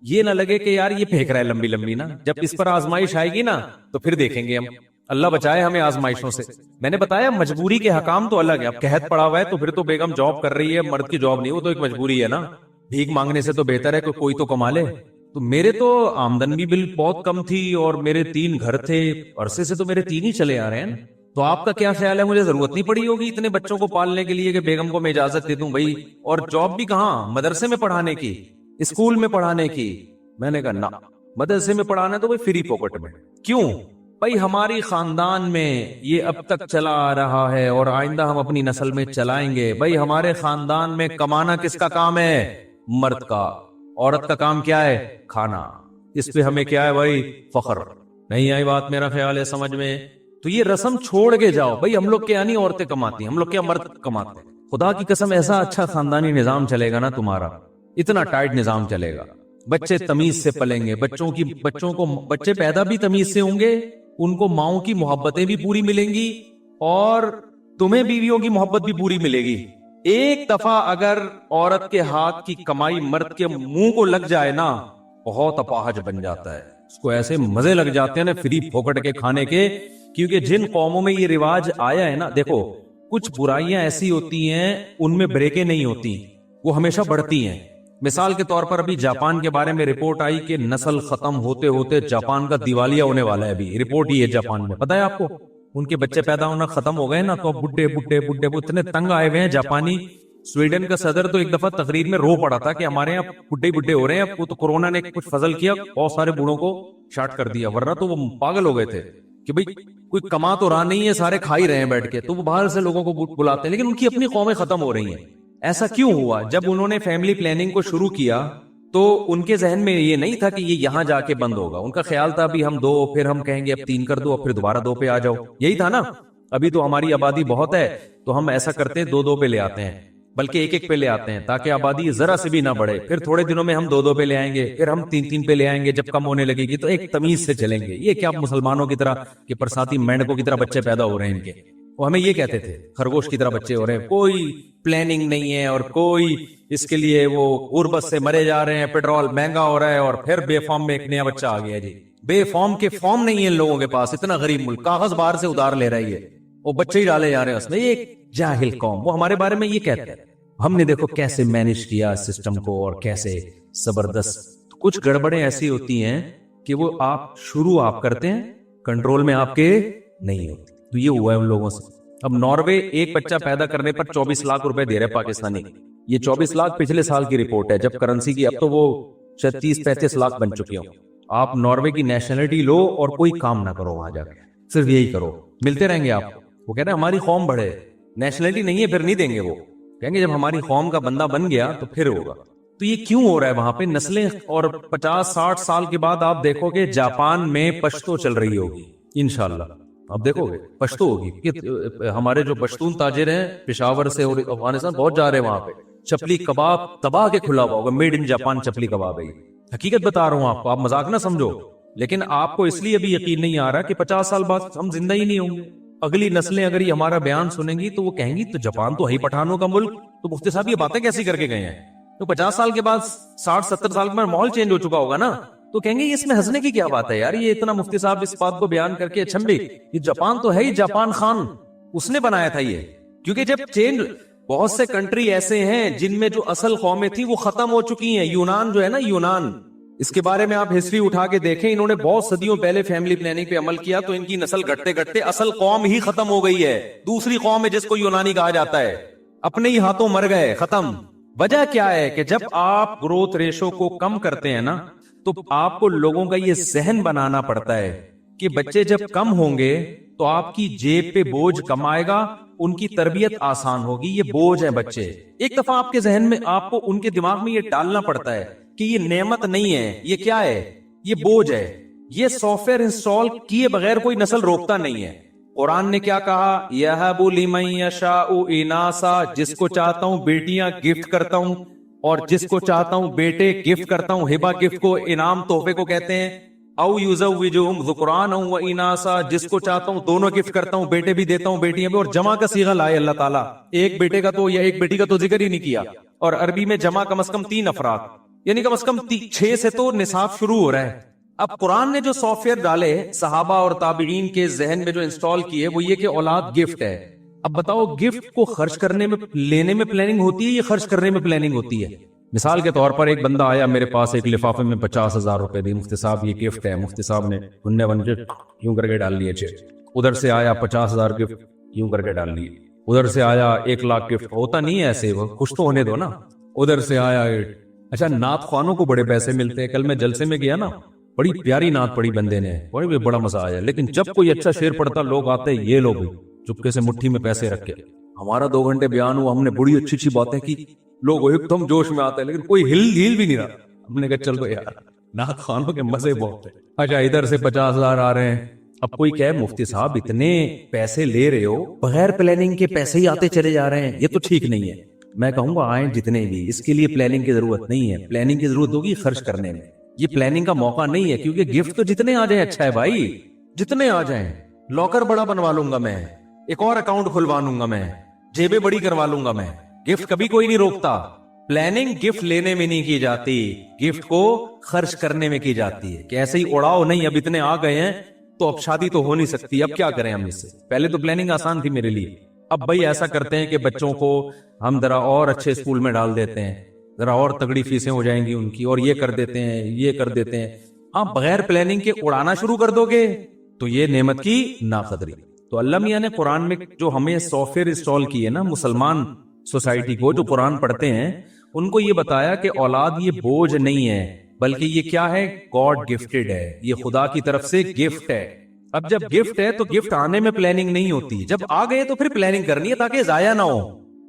A: یہ نہ لگے کہ یار یہ پھینک رہا ہے لمبی لمبی نا. جب اس پر آزمائش آئے گی نا تو پھر دیکھیں گے ہم. اللہ بچائے ہمیں آزمائشوں سے. میں نے بتایا مجبوری کے حکام تو الگ ہے. اب قحط پڑا ہوا ہے تو پھر تو بیگم جاب کر رہی ہے، مرد کی جاب نہیں، وہ تو ایک مجبوری ہے نا. بھیک مانگنے سے تو بہتر ہے کہ کوئی تو کما لے. تو میرے تو آمدن بھی بہت کم تھی اور میرے 3 گھر تھے، عرصے سے تو میرے 3 ہی چلے آ رہے ہیں. تو آپ کا کیا خیال ہے مجھے ضرورت نہیں پڑی ہوگی اتنے بچوں کو پالنے کے لیے کہ بیگم کو میں اجازت دے دوں بھائی. اور جاب بھی کہاں، مدرسے میں پڑھانے کی، اسکول میں پڑھانے کی. میں نے کہا نہ، مدرسے میں پڑھانا تو بھائی فری پاکٹ میں. کیوں بھائی؟ ہماری خاندان میں یہ اب تک چلا آ رہا ہے اور آئندہ ہم اپنی نسل میں چلائیں گے. بھائی ہمارے خاندان میں کمانا کس کا کام ہے؟ مرد کا. عورت کا کام کیا ہے؟ کھانا. اس پہ ہمیں کیا ہے بھائی؟ فخر. نہیں آئی بات میرا خیال ہے سمجھ میں؟ تو یہ رسم چھوڑ کے جاؤ بھائی. ہم لوگ کیا نہیں عورتیں کماتی ہیں، ہم لوگ کیا مرد کماتے ہیں. خدا کی قسم ایسا اچھا خاندانی نظام چلے گا نا تمہارا، اتنا ٹائٹ نظام چلے گا. بچے تمیز سے پلیں گے، بچے پیدا بھی تمیز سے ہوں گے، ان کو ماؤں کی محبتیں بھی پوری ملیں گی اور تمہیں بیویوں کی محبت بھی پوری ملے گی. ایک دفعہ اگر عورت کے ہاتھ کی کمائی مرد کے منہ کو لگ جائے نا، بہت اپاہج بن جاتا ہے. اس کو ایسے مزے لگ جاتے ہیں نا فری پھوکٹ کے کھانے کے. کیونکہ جن قوموں میں یہ رواج آیا ہے نا، دیکھو کچھ برائیاں ایسی ہوتی ہیں ان میں بریکیں نہیں ہوتی، وہ ہمیشہ بڑھتی ہیں. مثال کے طور پر ابھی جاپان کے بارے میں رپورٹ آئی کہ نسل ختم ہوتے ہوتے جاپان کا دیوالیہ ہونے والا ہے. ابھی رپورٹ ہی ہے جاپان میں، پتہ ہے آپ کو؟ ان کے بچے پیدا ہونا ختم ہو گئے نا، تو بڈھے اتنے تنگ آئے ہوئے ہیں جاپانی. سویڈن کا صدر تو ایک دفعہ تقریر میں رو پڑا تھا کہ ہمارے یہاں بڈھے ہو رہے ہیں. اب تو کورونا نے کچھ فضل کیا، بہت سارے بوڑھوں کو شاٹ کر دیا، ورنہ تو وہ پاگل ہو گئے تھے کہ بھئی کوئی کما تو رہا نہیں ہے، سارے کھا ہی رہے ہیں بیٹھ کے. تو وہ باہر سے لوگوں کو بلاتے ہیں، لیکن ان کی اپنی قومیں ختم ہو رہی ہیں. ایسا کیوں ہوا؟ جب انہوں نے فیملی پلاننگ کو شروع کیا تو ان کے ذہن میں یہ نہیں تھا کہ یہ یہاں جا کے بند ہوگا. ان کا خیال تھا ابھی ہم 2، پھر ہم کہیں گے اب 3 کر دو، پھر دوبارہ 2 پہ آ جاؤ. یہی تھا نا. ابھی تو ہماری آبادی بہت ہے تو ہم ایسا کرتے ہیں 2 پہ لے آتے ہیں، بلکہ 1 پہ لے آتے ہیں تاکہ آبادی ذرا سے بھی نہ بڑھے. پھر تھوڑے دنوں میں ہم 2 پہ لے آئیں گے، پھر ہم 3 پہ لے آئیں گے. جب کم ہونے لگے گی تو ایک تمیز سے چلیں گے. یہ کیا مسلمانوں کی طرح کہ برساتی مینڈکوں کی طرح بچے پیدا ہو رہے ہیں ان کے؟ وہ ہمیں یہ کہتے تھے خرگوش کی طرح بچے ہو رہے ہیں, کوئی پلاننگ نہیں ہے اور کوئی اس کے لیے وہ غربت سے مرے جا رہے ہیں, پیٹرول مہنگا ہو رہا ہے اور پھر بے فارم میں ایک نیا بچہ آ گیا جی. بے فارم کے فارم نہیں ہے ان لوگوں کے پاس, اتنا غریب ملک, کاغذ باہر سے ادھار لے رہی ہے, وہ بچے ہی ڈالے جا رہے ہیں اس میں. یہ ایک جاہل قوم, وہ ہمارے بارے میں یہ کہتے ہیں. ہم نے دیکھو کیسے مینج کیا سسٹم کو اور کیسے زبردست. کچھ گڑبڑیں ایسی ہوتی ہیں کہ وہ آپ کرتے ہیں, کنٹرول میں آپ کے نہیں ہوتی. تو یہ ہوا ہے ان لوگوں سے. اب ناروے ایک بچہ پیدا کرنے پر 24 لاکھ روپے دے رہے پاکستانی. یہ 24 لاکھ پچھلے سال کی رپورٹ ہے جب کرنسی کی, اب تو وہ 36-35 لاکھ بن چکی ہوں. آپ ناروے کی نیشنلٹی لو اور کوئی کام نہ کرو وہاں جا کے, صرف یہی کرو, ملتے رہیں گے آپ. وہ کہہ رہے ہیں ہماری قوم بڑھے, نیشنلٹی نہیں ہے پھر نہیں دیں گے. وہ کہیں گے جب ہماری قوم کا بندہ بن گیا تو پھر ہوگا. تو یہ کیوں ہو رہا ہے وہاں پہ نسلیں؟ اور 50-60 سال کے بعد آپ دیکھو گے جاپان میں پشتو چل رہی ہوگی انشاءاللہ. آپ دیکھو گے پشتو ہوگی, کہ ہمارے جو پشتون تاجر ہیں پشاور سے اور افغانستان بہت جا رہے ہیں وہاں پہ. چپلی کباب تباہ کے کھلا ہوا ہوگا, میڈ ان جاپان چپلی کباب ہے. حقیقت بتا رہا ہوں آپ کو, آپ مذاق نہ سمجھو. لیکن آپ کو اس لیے بھی یقین نہیں آ رہا کہ 50 سال بعد ہم زندہ ہی نہیں ہوں گے. اگلی نسلیں اگر یہ ہمارا بیان سنیں گی تو وہ کہیں گی تو جاپان تو ہے پٹھانوں کا ملک, تو مفتی صاحب یہ باتیں کیسی کر کے گئے ہیں. تو 50 سال کے بعد 60-70 سال میں ماحول چینج ہو چکا ہوگا نا, تو کہیں گے اس میں ہنسنے کی کیا بات ہے یار. یہ اتنا مفتی صاحب اس بات کو بیان کر کے اچھا بھی, یہ جاپان تو ہے ہی, جاپان خان اس نے بنایا تھا یہ. کیونکہ جب چینج, بہت سے کنٹری ایسے ہیں جن میں جو اصل قومیں تھیں وہ ختم ہو چکی ہیں. یونان جو ہے نا, یونان, اس کے بارے میں آپ ہسٹری اٹھا کے دیکھیں, انہوں نے بہت صدیوں پہلے فیملی پلاننگ پہ عمل کیا تو ان کی نسل گھٹتے گھٹتے اصل قوم ہی ختم ہو گئی ہے. دوسری قوم ہے جس کو یونانی کہا جاتا ہے, اپنے ہی ہاتھوں مر گئے, ختم. وجہ کیا ہے کہ جب آپ گروتھ ریشو کو کم کرتے ہیں نا تو آپ کو لوگوں کا یہ ذہن بنانا پڑتا ہے کہ بچے جب کم ہوں گے تو آپ کی جیب پہ بوجھ کم آئے گا, ان کی تربیت آسان ہوگی. یہ بوجھ ہے بچے. ایک دفعہ آپ کے ذہن میں, آپ کو ان کے دماغ میں یہ ڈالنا پڑتا ہے کہ یہ نعمت نہیں ہے, یہ کیا ہے, یہ بوجھ ہے. یہ سافٹ ویئر انسٹال کیے بغیر کوئی نسل روکتا نہیں ہے. قرآن نے کیا کہا, یَهَبُ لِمَن یَشَاءُ إِنَاثًا, جس کو چاہتا ہوں بیٹیاں گفٹ کرتا ہوں اور جس کو چاہتا ہوں بیٹے گفٹ کرتا ہوں. ہبہ گفٹ کو, انعام تحفے کو کہتے ہیں. او یزوجہم ذکرانا و اناثا, جس کو چاہتا ہوں دونوں گفٹ کرتا ہوں, بیٹے بھی دیتا ہوں بیٹیاں بھی. اور جمع کا صیغہ لائے اللہ تعالیٰ, ایک بیٹے کا تو یا ایک بیٹی کا تو ذکر ہی نہیں کیا. اور عربی میں جمع کم از کم 3 افراد, یعنی کم از کم 6 سے تو نصاب شروع ہو رہا ہے. اب قرآن نے جو سافٹ ویئر ڈالے صحابہ اور تابعین کے ذہن میں جو انسٹال کیے وہ یہ کہ اولاد گفٹ ہے. اب بتاؤ گفٹ کو خرچ کرنے میں, لینے میں پلاننگ ہوتی ہے یا خرچ کرنے میں پلاننگ ہوتی ہے؟ مثال کے طور پر ایک بندہ آیا میرے پاس, ایک لفافے میں 50,000 روپے دی, مفتی صاحب یہ گفٹ ہے. مفتی صاحب نے اننے ونجے یوں کر کے ڈال لیے چیک. ادھر سے آیا 50,000 گفٹ یوں کر کے ڈال لیے. ادھر سے آیا 1 لاکھ گفٹ. ہوتا نہیں ہے ایسے, وہ خوش تو ہونے دو نا. ادھر سے آیا اچھا نعت خوانوں کو بڑے پیسے ملتے ہیں. کل میں جلسے میں گیا نا, بڑی پیاری نعت پڑی بندے نے, بڑا مزہ آیا. لیکن جب کوئی اچھا شعر پڑھتا لوگ آتے یہ لوگ چپکے سے مٹھی میں پیسے رکھ کے, ہمارا 2 گھنٹے بیان ہوا, ہم نے بڑی اچھی اچھی باتیں کی, لوگ ایک دم جوش میں آتے ہیں لیکن کوئی ہل بھی نہیں رہا. ہم نے کہا چل دو یار, نعت خوانوں کے مزے بہت ہیں. اچھا ادھر سے 50,000 آ رہے ہیں. اب کوئی کہے مفتی صاحب اتنے پیسے لے رہے ہو, بغیر پلاننگ کے پیسے ہی آتے چلے جا رہے ہیں, یہ تو ٹھیک نہیں ہے. میں کہوں گا آئیں جتنے بھی, اس کے لیے پلاننگ کی ضرورت نہیں ہے. پلاننگ کی ضرورت ہوگی خرچ کرنے میں. یہ پلاننگ کا موقع نہیں ہے, کیونکہ گفٹ تو جتنے آ جائیں اچھا ہے بھائی, جتنے آ جائیں. لاکر بڑا بنوا لوں گا میں, ایک اور اکاؤنٹ کھلوا لوں گا میں, جیبیں بڑی کروا لوں گا میں. گفٹ کبھی کوئی نہیں روکتا. پلاننگ گفٹ لینے میں نہیں کی جاتی, گفٹ کو خرچ کرنے میں کی جاتی ہے. کہ ایسے ہی اڑاؤ نہیں, اب اتنے آ گئے ہیں تو اب شادی تو ہو نہیں سکتی, اب کیا کریں ہم اس سے. پہلے تو پلاننگ آسان تھی میرے لیے. اب بھائی ایسا کرتے ہیں کہ بچوں کو ہم ذرا اور اچھے اسکول میں ڈال دیتے ہیں, ذرا اور تگڑی فیسیں ہو جائیں گی ان کی, اور یہ کر دیتے ہیں یہ کر دیتے ہیں. آپ بغیر پلاننگ کے اڑانا شروع کر دو گے تو یہ نعمت کی ناقدری. تو اللہ میاں نے قرآن میں جو ہمیں سافٹ ویئر انسٹال کیے نا, مسلمان سوسائٹی کو جو قرآن پڑھتے ہیں ان کو یہ بتایا کہ اولاد یہ بوجھ نہیں ہے, بلکہ یہ کیا ہے, گاڈ گفٹڈ ہے, یہ خدا کی طرف سے گفٹ ہے. اب جب گفٹ ہے تو گفٹ آنے میں پلاننگ نہیں ہوتی, جب آ گئے تو پھر پلاننگ کرنی ہے تاکہ ضائع نہ ہو.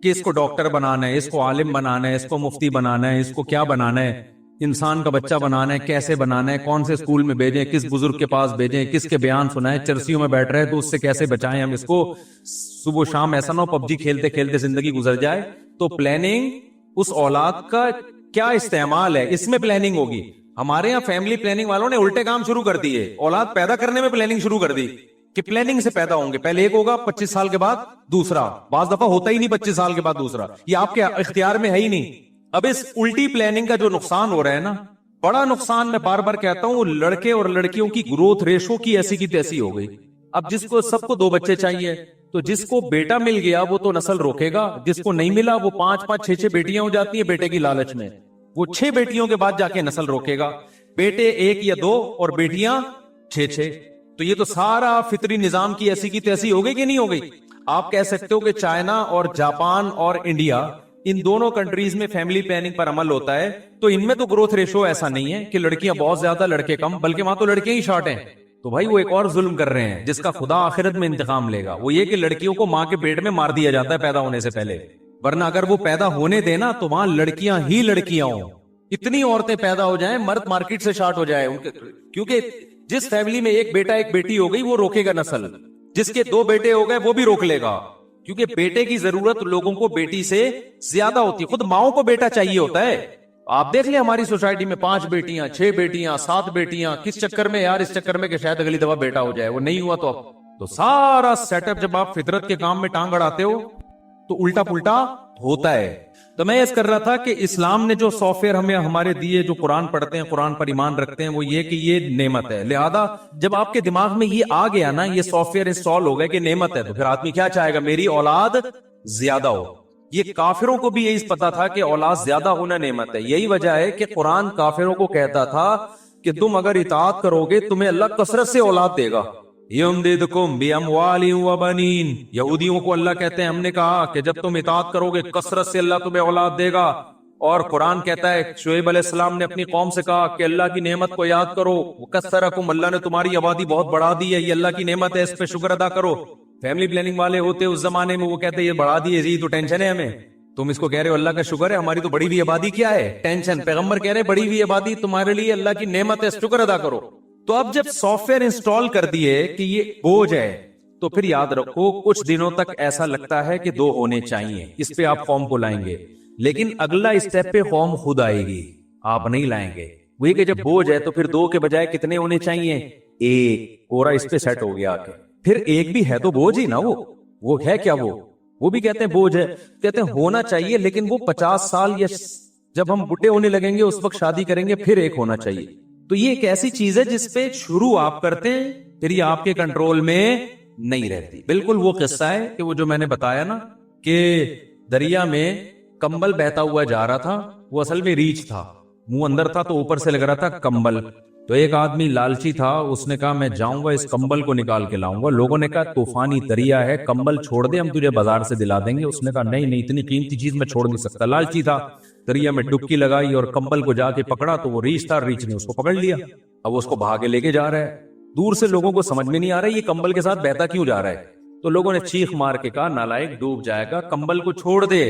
A: کہ اس کو ڈاکٹر بنانا ہے, اس کو عالم بنانا ہے, اس کو مفتی بنانا ہے, اس کو کیا بنانا ہے, انسان کا بچہ بنانا ہے, کیسے بنانا ہے, کون سے اسکول میں بھیجیں, کس بزرگ کے پاس بھیجیں, کس کے بیان سنائیں, چرسیوں میں بیٹھ رہے تو اس سے کیسے بچائیں ہم اس کو, صبح شام ایسا نہ ہو پب جی کھیلتے کھیلتے زندگی گزر جائے. تو پلاننگ, اس اولاد کا کیا استعمال ہے, اس میں پلاننگ ہوگی. ہمارے یہاں فیملی پلاننگ والوں نے الٹے کام شروع کر دیے, اولاد پیدا کرنے میں پلاننگ شروع کر دی.
B: کہ پلاننگ سے پیدا ہوں گے, پہلے ایک ہوگا 25 سال کے بعد دوسرا, بعض دفعہ ہوتا ہی نہیں 25 سال کے بعد دوسرا, یہ آپ کے اختیار میں ہے ہی نہیں. اب اس الٹی پلاننگ کا جو نقصان ہو رہا ہے نا, بڑا نقصان, میں بار بار کہتا ہوں, لڑکے اور لڑکیوں کی گروتھ ریشو کی ایسی کی تیسی ہو گئی. اب جس کو سب کو 2 بچے چاہیے, تو جس کو بیٹا مل گیا وہ تو نسل روکے گا, جس کو نہیں ملا وہ 5-5 6-6 بیٹیاں ہو جاتی ہیں بیٹے کی لالچ میں, وہ 6 بیٹیوں کے بعد جا کے نسل روکے گا. بیٹے 1 یا 2 اور بیٹیاں 6-6. تو یہ تو سارا فطری نظام کی ایسی کی تیسی ہو گئی کہ نہیں ہو گئی. آپ کہہ سکتے ہو کہ چائنا اور جاپان اور انڈیا, ان دونوں کنٹریز میں فیملی پلاننگ پر عمل ہوتا ہے, تو ان میں تو گروتھ ریشو ایسا نہیں ہے کہ لڑکیاں بہت زیادہ لڑکے کم, بلکہ وہاں تو لڑکیاں ہی شارٹ ہیں. تو بھائی وہ ایک اور ظلم کر رہے ہیں جس کا خدا آخرت میں انتقام لے گا, وہ یہ کہ لڑکیوں کو ماں کے پیٹ میں مار دیا جاتا ہے پیدا ہونے سے پہلے, ورنہ اگر وہ پیدا ہونے دینا تو وہاں لڑکیاں ہی لڑکیاں ہوں, اتنی عورتیں پیدا ہو جائیں, مرد مارکیٹ سے شارٹ ہو جائے. کیونکہ جس فیملی میں ایک بیٹا ایک بیٹی ہو گئی وہ روکے گا نسل, جس کے 2 بیٹے ہو گئے وہ بھی روک لے گا, کیونکہ بیٹے کی ضرورت لوگوں کو بیٹی سے زیادہ ہوتی ہے. خود ماؤں کو بیٹا چاہیے ہوتا ہے. آپ دیکھ لیں ہماری سوسائٹی میں 5 بیٹیاں 6 بیٹیاں 7 بیٹیاں, کس چکر میں یار, اس چکر میں کہ شاید اگلی دفعہ بیٹا ہو جائے, وہ نہیں ہوا تو اب تو سارا سیٹ اپ جب آپ فطرت کے کام میں ٹانگ اڑاتے ہو تو الٹا پلٹا ہوتا ہے. تو میں اس کر رہا تھا کہ اسلام نے جو سافٹ ویئر ہمیں ہمارے دیے, جو قرآن پڑھتے ہیں, قرآن پر ایمان رکھتے ہیں, وہ یہ کہ یہ نعمت ہے. لہذا جب آپ کے دماغ میں یہ آ گیا نا, یہ سافٹ ویئر انسٹال ہو گیا کہ نعمت ہے, تو پھر آدمی کیا چاہے گا, میری اولاد زیادہ ہو. یہ کافروں کو بھی یہی پتا تھا کہ اولاد زیادہ ہونا نعمت ہے. یہی وجہ ہے کہ قرآن کافروں کو کہتا تھا کہ تم اگر اطاعت کرو گے تمہیں اللہ کثرت سے اولاد دے گا. یمددکم باموال وبنین, یہودیوں کو اللہ کہتے ہیں ہم نے کہا کہ جب تم اطاعت کرو گے کثرت سے اللہ تمہیں اولاد دے گا. اور قرآن کہتا ہے, شعیب علیہ السلام نے اپنی قوم سے کہا کہ اللہ کی نعمت کو یاد کرو, وکثرکم, اللہ نے تمہاری آبادی بہت بڑھا دی ہے, یہ اللہ کی نعمت ہے, اس پہ شکر ادا کرو. فیملی پلاننگ والے ہوتے اس زمانے میں, وہ کہتے ہیں یہ بڑھا دی ہے, تو ٹینشن ہے ہمیں. تم اس کو کہہ رہے ہو اللہ کا شکر ہے, ہماری تو بڑی ہوئی آبادی کیا ہے, ٹینشن. پیغمبر کہہ رہے بڑی ہوئی آبادی تمہارے لیے اللہ کی نعمت ہے, شکر ادا کرو. تو اب جب سافٹ ویئر انسٹال کر دیے کہ یہ بوجھ ہے, تو پھر یاد رکھو کچھ دنوں تک ایسا لگتا ہے کہ 2 ہونے چاہیے, اس پہ آپ قوم کو لائیں گے, لیکن اگلا اسٹیپ پہ قوم خود آئے گی, آپ نہیں لائیں گے. وہی کہ جب بوجھ ہے تو پھر 2 کے بجائے کتنے ہونے چاہیے, 1, پورا اس پہ سیٹ ہو گیا. پھر 1 بھی ہے تو بوجھ ہی نا, وہ ہے کیا, وہ بھی کہتے ہیں بوجھ ہے, کہتے ہیں ہونا چاہیے لیکن وہ 50 سال یا جب ہم بڈھے ہونے لگیں گے اس وقت شادی کریں گے, پھر 1 ہونا چاہیے. تو یہ ایک ایسی چیز ہے جس پہ شروع آپ کرتے ہیں, پھر یہ آپ کے کنٹرول میں نہیں رہتی. بالکل وہ قصہ ہے کہ وہ جو میں نے بتایا نا کہ دریا میں کمبل بہتا ہوا جا رہا تھا, وہ اصل میں ریچھ تھا, منہ اندر تھا تو اوپر سے لگ رہا تھا کمبل. تو ایک آدمی لالچی تھا, اس نے کہا میں جاؤں گا اس کمبل کو نکال کے لاؤں گا. لوگوں نے کہا طوفانی دریا ہے, کمبل چھوڑ دے, ہم تجھے بازار سے دلا دیں گے. اس نے کہا نہیں اتنی قیمتی چیز میں چھوڑ نہیں سکتا. لالچی تھا, دریا میں ڈبکی لگائی اور کمبل کو جا کے پکڑا تو وہ ریچھ تھا, ریچھ نے اس کو پکڑ لیا. اب اس کو بھاگے لے کے جا رہا ہے. دور سے لوگوں کو سمجھ میں نہیں آ رہا ہے یہ کمبل کے ساتھ بہتا کیوں جا رہا ہے. تو لوگوں نے چیخ مار کے کہا نالائق ڈوب جائے گا, کمبل کو چھوڑ دے.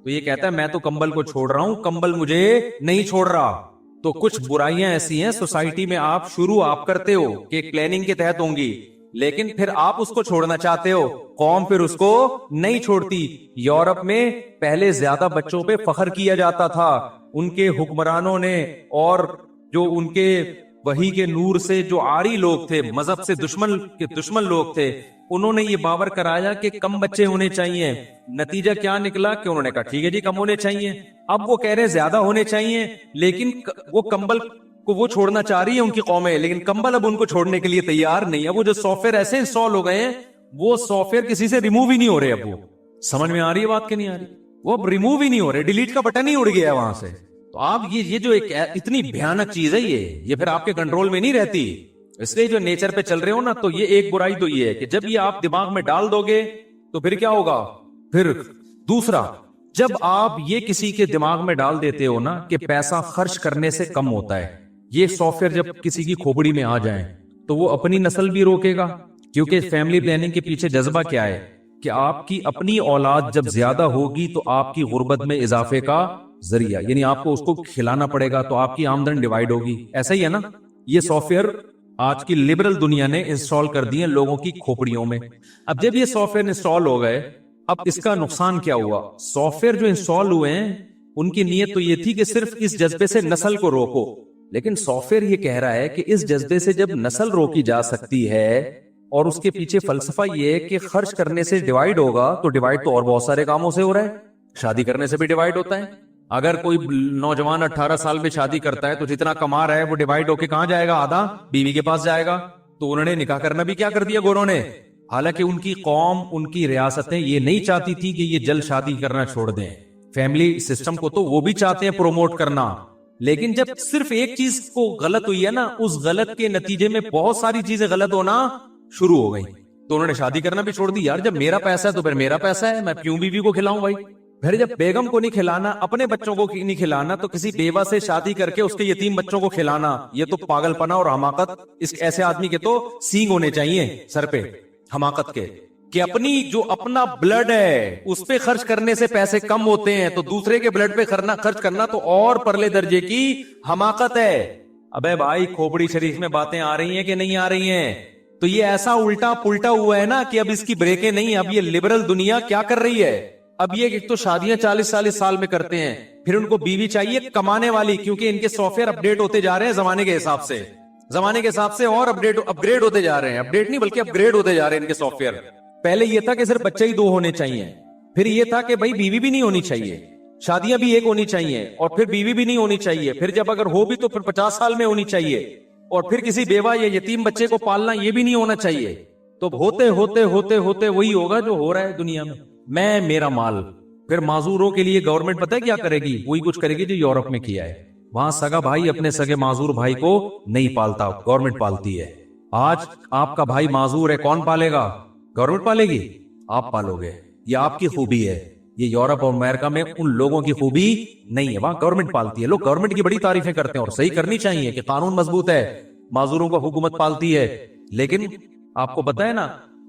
B: تو یہ کہتا ہے میں تو کمبل کو چھوڑ رہا ہوں, کمبل مجھے نہیں چھوڑ رہا. تو کچھ برائیاں ایسی ہیں سوسائٹی میں, آپ کرتے ہو کہ ایک پلاننگ کے تحت ہوں گی, لیکن پھر آپ اس کو چھوڑنا چاہتے ہو, قوم پھر اس کو نہیں چھوڑتی. یورپ میں پہلے زیادہ بچوں پہ فخر کیا جاتا تھا, ان کے حکمرانوں نے اور جو ان کے وحی کے نور سے جو عاری لوگ تھے, مذہب سے دشمن لوگ تھے, انہوں نے یہ باور کرایا کہ کم بچے ہونے چاہیے. نتیجہ کیا نکلا کہ انہوں نے کہا ٹھیک ہے جی کم ہونے چاہیے. اب وہ کہہ رہے زیادہ ہونے چاہیے, لیکن وہ کمبل کو وہ چھوڑنا چاہ رہی ہے ان کی قومیں, لیکن کمبل اب ان کو چھوڑنے کے لیے تیار نہیں ہے. وہ جو سافٹ ویئر ایسے انسٹال ہو گئے ہیں, وہ سافٹ ویئر کسی سے ریموو ہی نہیں ہو رہے. اب وہ سمجھ میں آ رہی ہے بات کہ نہیں آ رہی, وہ اب ریموو ہی نہیں ہو رہے, ڈیلیٹ کا بٹن ہی اڑ گیا ہے وہاں سے. تو آپ یہ جو ایک اتنی بھیانک چیز ہے یہ پھر آپ کے کنٹرول میں نہیں رہتی. اس لیے جو نیچر پہ چل رہے ہو نا, تو یہ ایک برائی تو یہ ہے کہ جب یہ آپ دماغ میں ڈال دو گے تو پھر کیا ہوگا. پھر دوسرا, جب آپ یہ کسی کے دماغ میں ڈال دیتے ہو نا کہ پیسہ خرچ کرنے سے کم ہوتا ہے, یہ سافٹ ویئر جب کسی کی کھوپڑی میں آ جائیں تو وہ اپنی نسل بھی روکے گا. کیونکہ فیملی پلاننگ کے پیچھے جذبہ کیا ہے کہ آپ کی اپنی اولاد جب زیادہ ہوگی تو آپ کی غربت میں اضافے کا ذریعہ, یعنی آپ کو اس کو کھلانا پڑے گا تو آپ کی آمدن ڈیوائیڈ ہوگی. ایسا ہی ہے نا, یہ سافٹ ویئر آج کی لبرل دنیا نے انسٹال کر دیے لوگوں کی کھوپڑیوں میں. اب جب یہ سافٹ ویئر انسٹال ہو گئے, اب اس کا نقصان کیا ہوا. سافٹ ویئر جو انسٹال ہوئے ہیں ان کی نیت تو یہ تھی کہ صرف اس جذبے سے نسل کو روکو, لیکن سافٹ ویئر یہ کہہ رہا ہے کہ اس جذبے سے جب نسل روکی جا سکتی ہے اور اس کے پیچھے فلسفہ یہ ہے کہ خرچ کرنے سے ڈیوائڈ ہوگا تو ڈیوائڈ تو اور بہت سارے کاموں سے ہو رہا ہے. شادی کرنے سے بھی ڈیوائڈ ہوتا ہے. اگر کوئی نوجوان 18 سال میں شادی کرتا ہے تو جتنا کما رہا ہے وہ ڈیوائڈ ہو کے کہاں جائے گا؟ آدھا بیوی کے پاس جائے گا. تو انہوں نے نکاح کرنا بھی کیا کر دیا گوروں نے. حالانکہ ان کی قوم، ان کی ریاستیں یہ نہیں چاہتی تھی کہ یہ جلد شادی کرنا چھوڑ دیں. فیملی سسٹم کو تو وہ بھی چاہتے ہیں پروموٹ کرنا، لیکن جب صرف ایک چیز کو غلط ہوئی ہے نا، اس غلط کے نتیجے میں بہت ساری چیزیں غلط ہونا شروع ہو گئی. تو انہوں نے شادی کرنا بھی چھوڑ دی. یار جب میرا پیسہ ہے تو پھر میرا پیسہ ہے، میں کیوں بیوی کو کھلاؤں بھائی؟ پھر جب بیگم کو نہیں کھلانا، اپنے بچوں کو نہیں کھلانا، تو کسی بیوہ سے شادی کر کے اس کے یتیم بچوں کو کھلانا، یہ تو پاگل پنا اور حماقت. اس ایسے آدمی کے تو سینگ ہونے چاہیے سر پہ حماقت کے، کہ اپنی جو اپنا بلڈ ہے اس پہ خرچ کرنے سے پیسے کم ہوتے ہیں تو دوسرے کے بلڈ پہ خرچ کرنا تو اور پرلے درجے کی حماقت ہے. ابے بھائی کھوپڑی شریف میں باتیں آ رہی ہیں کہ نہیں آ رہی ہیں؟ تو یہ ایسا الٹا پلٹا ہوا ہے نا کہ اب اس کی بریکیں نہیں. اب یہ لبرل دنیا کیا کر رہی ہے؟ اب یہ ایک تو شادیاں 40 سال میں کرتے ہیں، پھر ان کو بیوی چاہیے کمانے والی، کیونکہ ان کے سافٹ ویئر اپڈیٹ ہوتے جا رہے ہیں زمانے کے حساب سے اور اپگریڈ ہوتے جا رہے ہیں. اپڈیٹ نہیں بلکہ اپگریڈ ہوتے جا رہے ہیں ان کے سافٹ ویئر. پہلے یہ تھا کہ صرف بچے ہی 2 ہونے چاہیے، پھر یہ تھا کہ بھائی بیوی بھی نہیں ہونی چاہیے، شادیاں بھی 1 ہونی چاہیے، اور پھر بیوی بھی نہیں ہونی چاہیے، پھر جب اگر ہو بھی تو پھر 50 سال میں ہونی چاہیے، اور پھر کسی بیوہ یا یتیم بچے کو پالنا یہ بھی نہیں ہونا چاہیے. تو ہوتے وہی ہوگا جو ہو رہا ہے دنیا میں میرا مال. پھر معذوروں کے لیے گورنمنٹ پتہ ہے کیا کرے گی؟ وہی کچھ کرے گی جو یورپ میں کیا ہے. وہاں سگا بھائی اپنے سگے معذور بھائی کو نہیں پالتا، گورنمنٹ پالتی ہے. آج آپ کا بھائی معذور ہے، کون پالے گا؟ گورنمنٹ پالے گی؟ آپ پالو گے. یہ آپ کی خوبی ہے. یہ یورپ اور امریکہ میں ان لوگوں کی خوبی نہیں ہے، وہاں گورنمنٹ پالتی ہے. لوگ گورنمنٹ کی بڑی تعریفیں کرتے ہیں اور صحیح کرنی چاہیے کہ قانون مضبوط ہے، معذوروں کو حکومت پالتی ہے. لیکن آپ کو پتہ ہے نا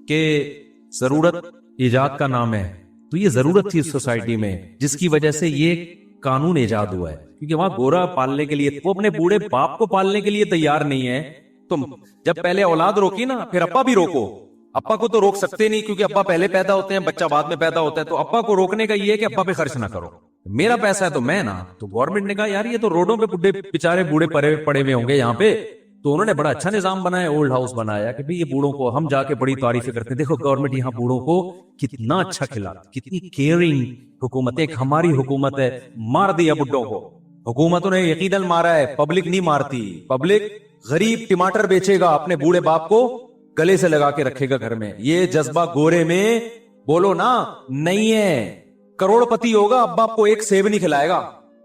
B: کہ ضرورت ایجاد کا نام ہے. تو یہ ضرورت تھی اس سوسائٹی میں جس کی وجہ سے یہ قانون ایجاد ہوا ہے، کیونکہ وہاں گورا پالنے کے لیے، وہ اپنے بوڑھے باپ کو پالنے کے لیے تیار نہیں ہے. تم جب پہلے اولاد روکی نا پھر ابا بھی روکو. ابا کو تو روک سکتے نہیں کیونکہ ابا پہلے پیدا ہوتے ہیں، بچہ بعد میں پیدا ہوتا ہے. تو ابا کو روکنے کا یہ ہے کہ ابا پہ خرچ نہ کرو، میرا پیسہ ہے تو میں نا. تو گورنمنٹ نے کہا یار یہ تو روڈوں پہ بیچارے بوڑھے پڑے ہوئے ہوں گے یہاں پہ. تو انہوں نے بڑا اچھا نظام بنایا، اولڈ ہاؤس بنایا کہ یہ بوڑھوں کو ہم جا کے بڑی تعریفیں کرتے ہیں. دیکھو گورنمنٹ یہاں بوڑھوں کو کتنا اچھا کھلا، کتنی کیئرنگ حکومت ہے. ایک ہماری حکومت ہے، مار دیا بڈھوں کو. حکومتوں نے یقیناً مارا ہے، پبلک نہیں مارتی. پبلک غریب ٹماٹر بیچے گا، اپنے بوڑھے باپ کو گلے سے لگا کے رکھے گا گھر میں. یہ جذبہ گورے میں بولو نا نہیں ہے. کروڑ پتی ہوگا، اب باپ کو ایک سیب نہیں کھلائے گا.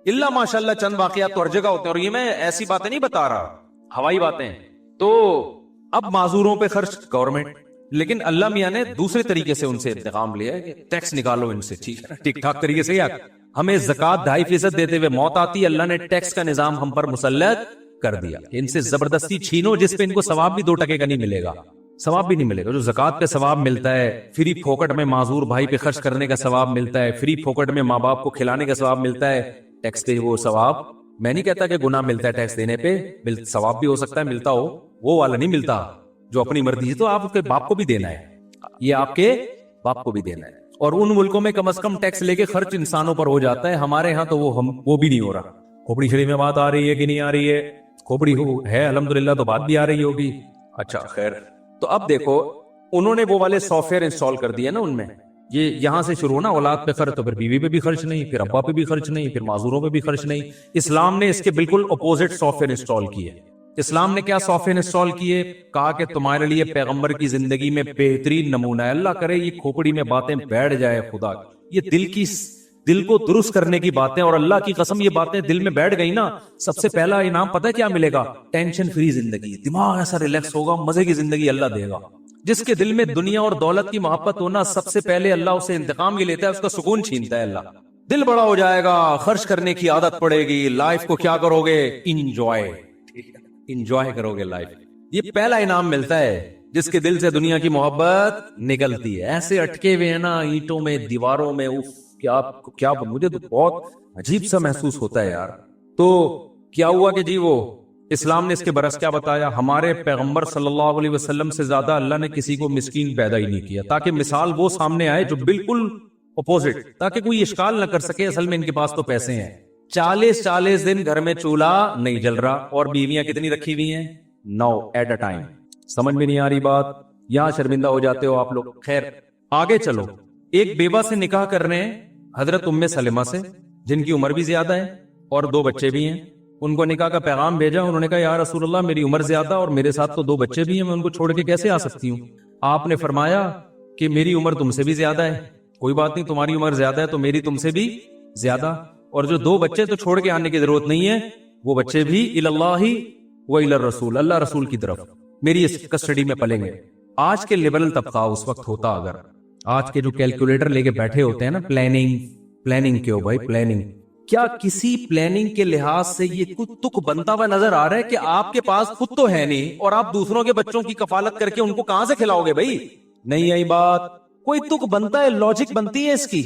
B: اللہ ماشاءاللہ چند واقعات تو ہر جگہ ہوتے ہیں، اور یہ میں ایسی باتیں نہیں بتا رہا، ہوائی باتیں. تو اب معذوروں پہ خرچ گورنمنٹ، لیکن اللہ میاں نے دوسرے طریقے سے ان سے انتقام لیا ہے کہ ٹیکس نکالو ان سے. ٹھیک ہے، ٹھیک ٹھاک طریقے سے. ہمیں زکات 2.5% دیتے ہوئے موت آتی، اللہ نے ٹیکس کا نظام ہم پر مسلط کر دیا کہ ان سے زبردستی چھینو، جس پہ ان کو ثواب بھی 2 ٹکے کا نہیں ملے گا. ثواب بھی نہیں ملے گا. جو زکات پہ ثواب ملتا ہے، فری پھوکٹ میں معذور بھائی پہ خرچ کرنے کا ثواب ملتا ہے، فری پھوکٹ میں ماں باپ کو کھلانے کا ثواب ملتا ہے، ٹیکس پہ وہ ثواب. میں نہیں کہتا کہ گناہ ملتا ہے ٹیکس دینے پہ، ثواب بھی ہو سکتا ہے ملتا ہو، وہ والا نہیں ملتا جو اپنی مرضی ہے. تو آپ کے باپ کو بھی دینا ہے، یہ آپ کے باپ کو بھی دینا ہے. اور ان ملکوں میں کم از کم ٹیکس لے کے خرچ انسانوں پر ہو جاتا ہے. ہمارے ہاں تو وہ بھی نہیں ہو رہا. کھوپڑی شریف میں بات آ رہی ہے کہ نہیں آ رہی ہے؟ کھوپڑی ہے الحمدللہ، تو بات بھی آ رہی ہوگی. اچھا خیر. تو اب دیکھو انہوں نے وہ والے سافٹ ویئر انسٹال کر دیے نا ان میں. یہ یہاں سے شروع ہونا، اولاد پہ خرچ، تو پھر بیوی پہ بھی خرچ نہیں، پھر ابا پہ بھی خرچ نہیں، پھر معذوروں پہ بھی خرچ نہیں. اسلام نے اس کے بالکل اپوزٹ سافٹ ویئر انسٹال کیے. اسلام نے کیا سافٹ ویئر انسٹال کیے؟ کہا کہ تمہارے لیے پیغمبر کی زندگی میں بہترین نمونہ ہے. اللہ کرے یہ کھوپڑی میں باتیں بیٹھ جائے خدا، یہ دل کو درست کرنے کی باتیں، اور اللہ کی قسم یہ باتیں دل میں بیٹھ گئی نا، سب سے پہلا انعام پتہ ہے کیا ملے گا؟ ٹینشن فری زندگی. دماغ ایسا ریلیکس ہوگا، مزے کی زندگی اللہ دے گا. جس کے دل میں دنیا اور دولت کی محبت ہونا، سب سے پہلے اللہ اسے انتقام یہ لیتا ہے، اس کا سکون چھینتا ہے اللہ. دل بڑا ہو جائے گا، خرچ کرنے کی عادت پڑے گی. لائف کو کیا کرو گے؟ انجوائے کرو گے لائف. یہ پہلا انعام ملتا ہے جس کے دل سے دنیا کی محبت نکلتی ہے. ایسے اٹکے ہوئے ہیں نا اینٹوں میں، دیواروں میں، کیا مجھے تو بہت عجیب سا محسوس ہوتا ہے یار. تو کیا ہوا کہ جی وہ اسلام نے اس کے برعکس کیا بتایا؟ ہمارے پیغمبر صلی اللہ علیہ وسلم سے زیادہ اللہ نے کسی کو مسکین پیدا ہی نہیں کیا، تاکہ مثال وہ سامنے آئے جو بالکل اپوزٹ، تاکہ کوئی اشکال نہ کر سکے اصل میں ان کے پاس تو پیسے ہیں. 40 دن گھر میں چولہا نہیں جل رہا، اور بیویاں کتنی رکھی ہوئی ہیں؟ 9 ایٹ اے ٹائم. سمجھ میں نہیں آ رہی بات؟ یہاں شرمندہ ہو جاتے ہو آپ لوگ. خیر آگے چلو. ایک بیوہ سے نکاح کر رہے ہیں حضرت ام سلمہ سے, جن کی عمر بھی زیادہ ہے اور 2 بچے بھی ہیں. ان کو نکاح کا پیغام بھیجا. انہوں نے کہا یا رسول اللہ میری عمر زیادہ اور میرے ساتھ تو 2 بچے بھی ہیں, میں ان کو چھوڑ کے کیسے آ سکتی ہوں؟ آپ نے فرمایا کہ میری عمر تم سے بھی زیادہ ہے, کوئی بات نہیں, تمہاری عمر زیادہ ہے تو میری تم سے بھی زیادہ, اور جو 2 بچے تو چھوڑ کے آنے کی ضرورت نہیں ہے, وہ بچے بھی اللہ و الی الرسول, اللہ رسول کی طرف میری کسٹڈی میں پلیں گے. آج کے لبرل طبقہ اس وقت ہوتا, اگر آج کے جو کیلکولیٹر لے کے بیٹھے ہوتے ہیں نا, پلاننگ کیوں بھائی پلاننگ, کیا کسی پلاننگ کے لحاظ سے یہ کچھ تک بنتا ہوا نظر آ رہا ہے کہ آپ کے پاس خود تو ہے نہیں اور آپ دوسروں کے بچوں کی کفالت کر کے ان کو کہاں سے کھلاؤ گے بھائی؟ نہیں آئی بات. کوئی تک بنتا ہے, لاجک بنتی ہے اس کی,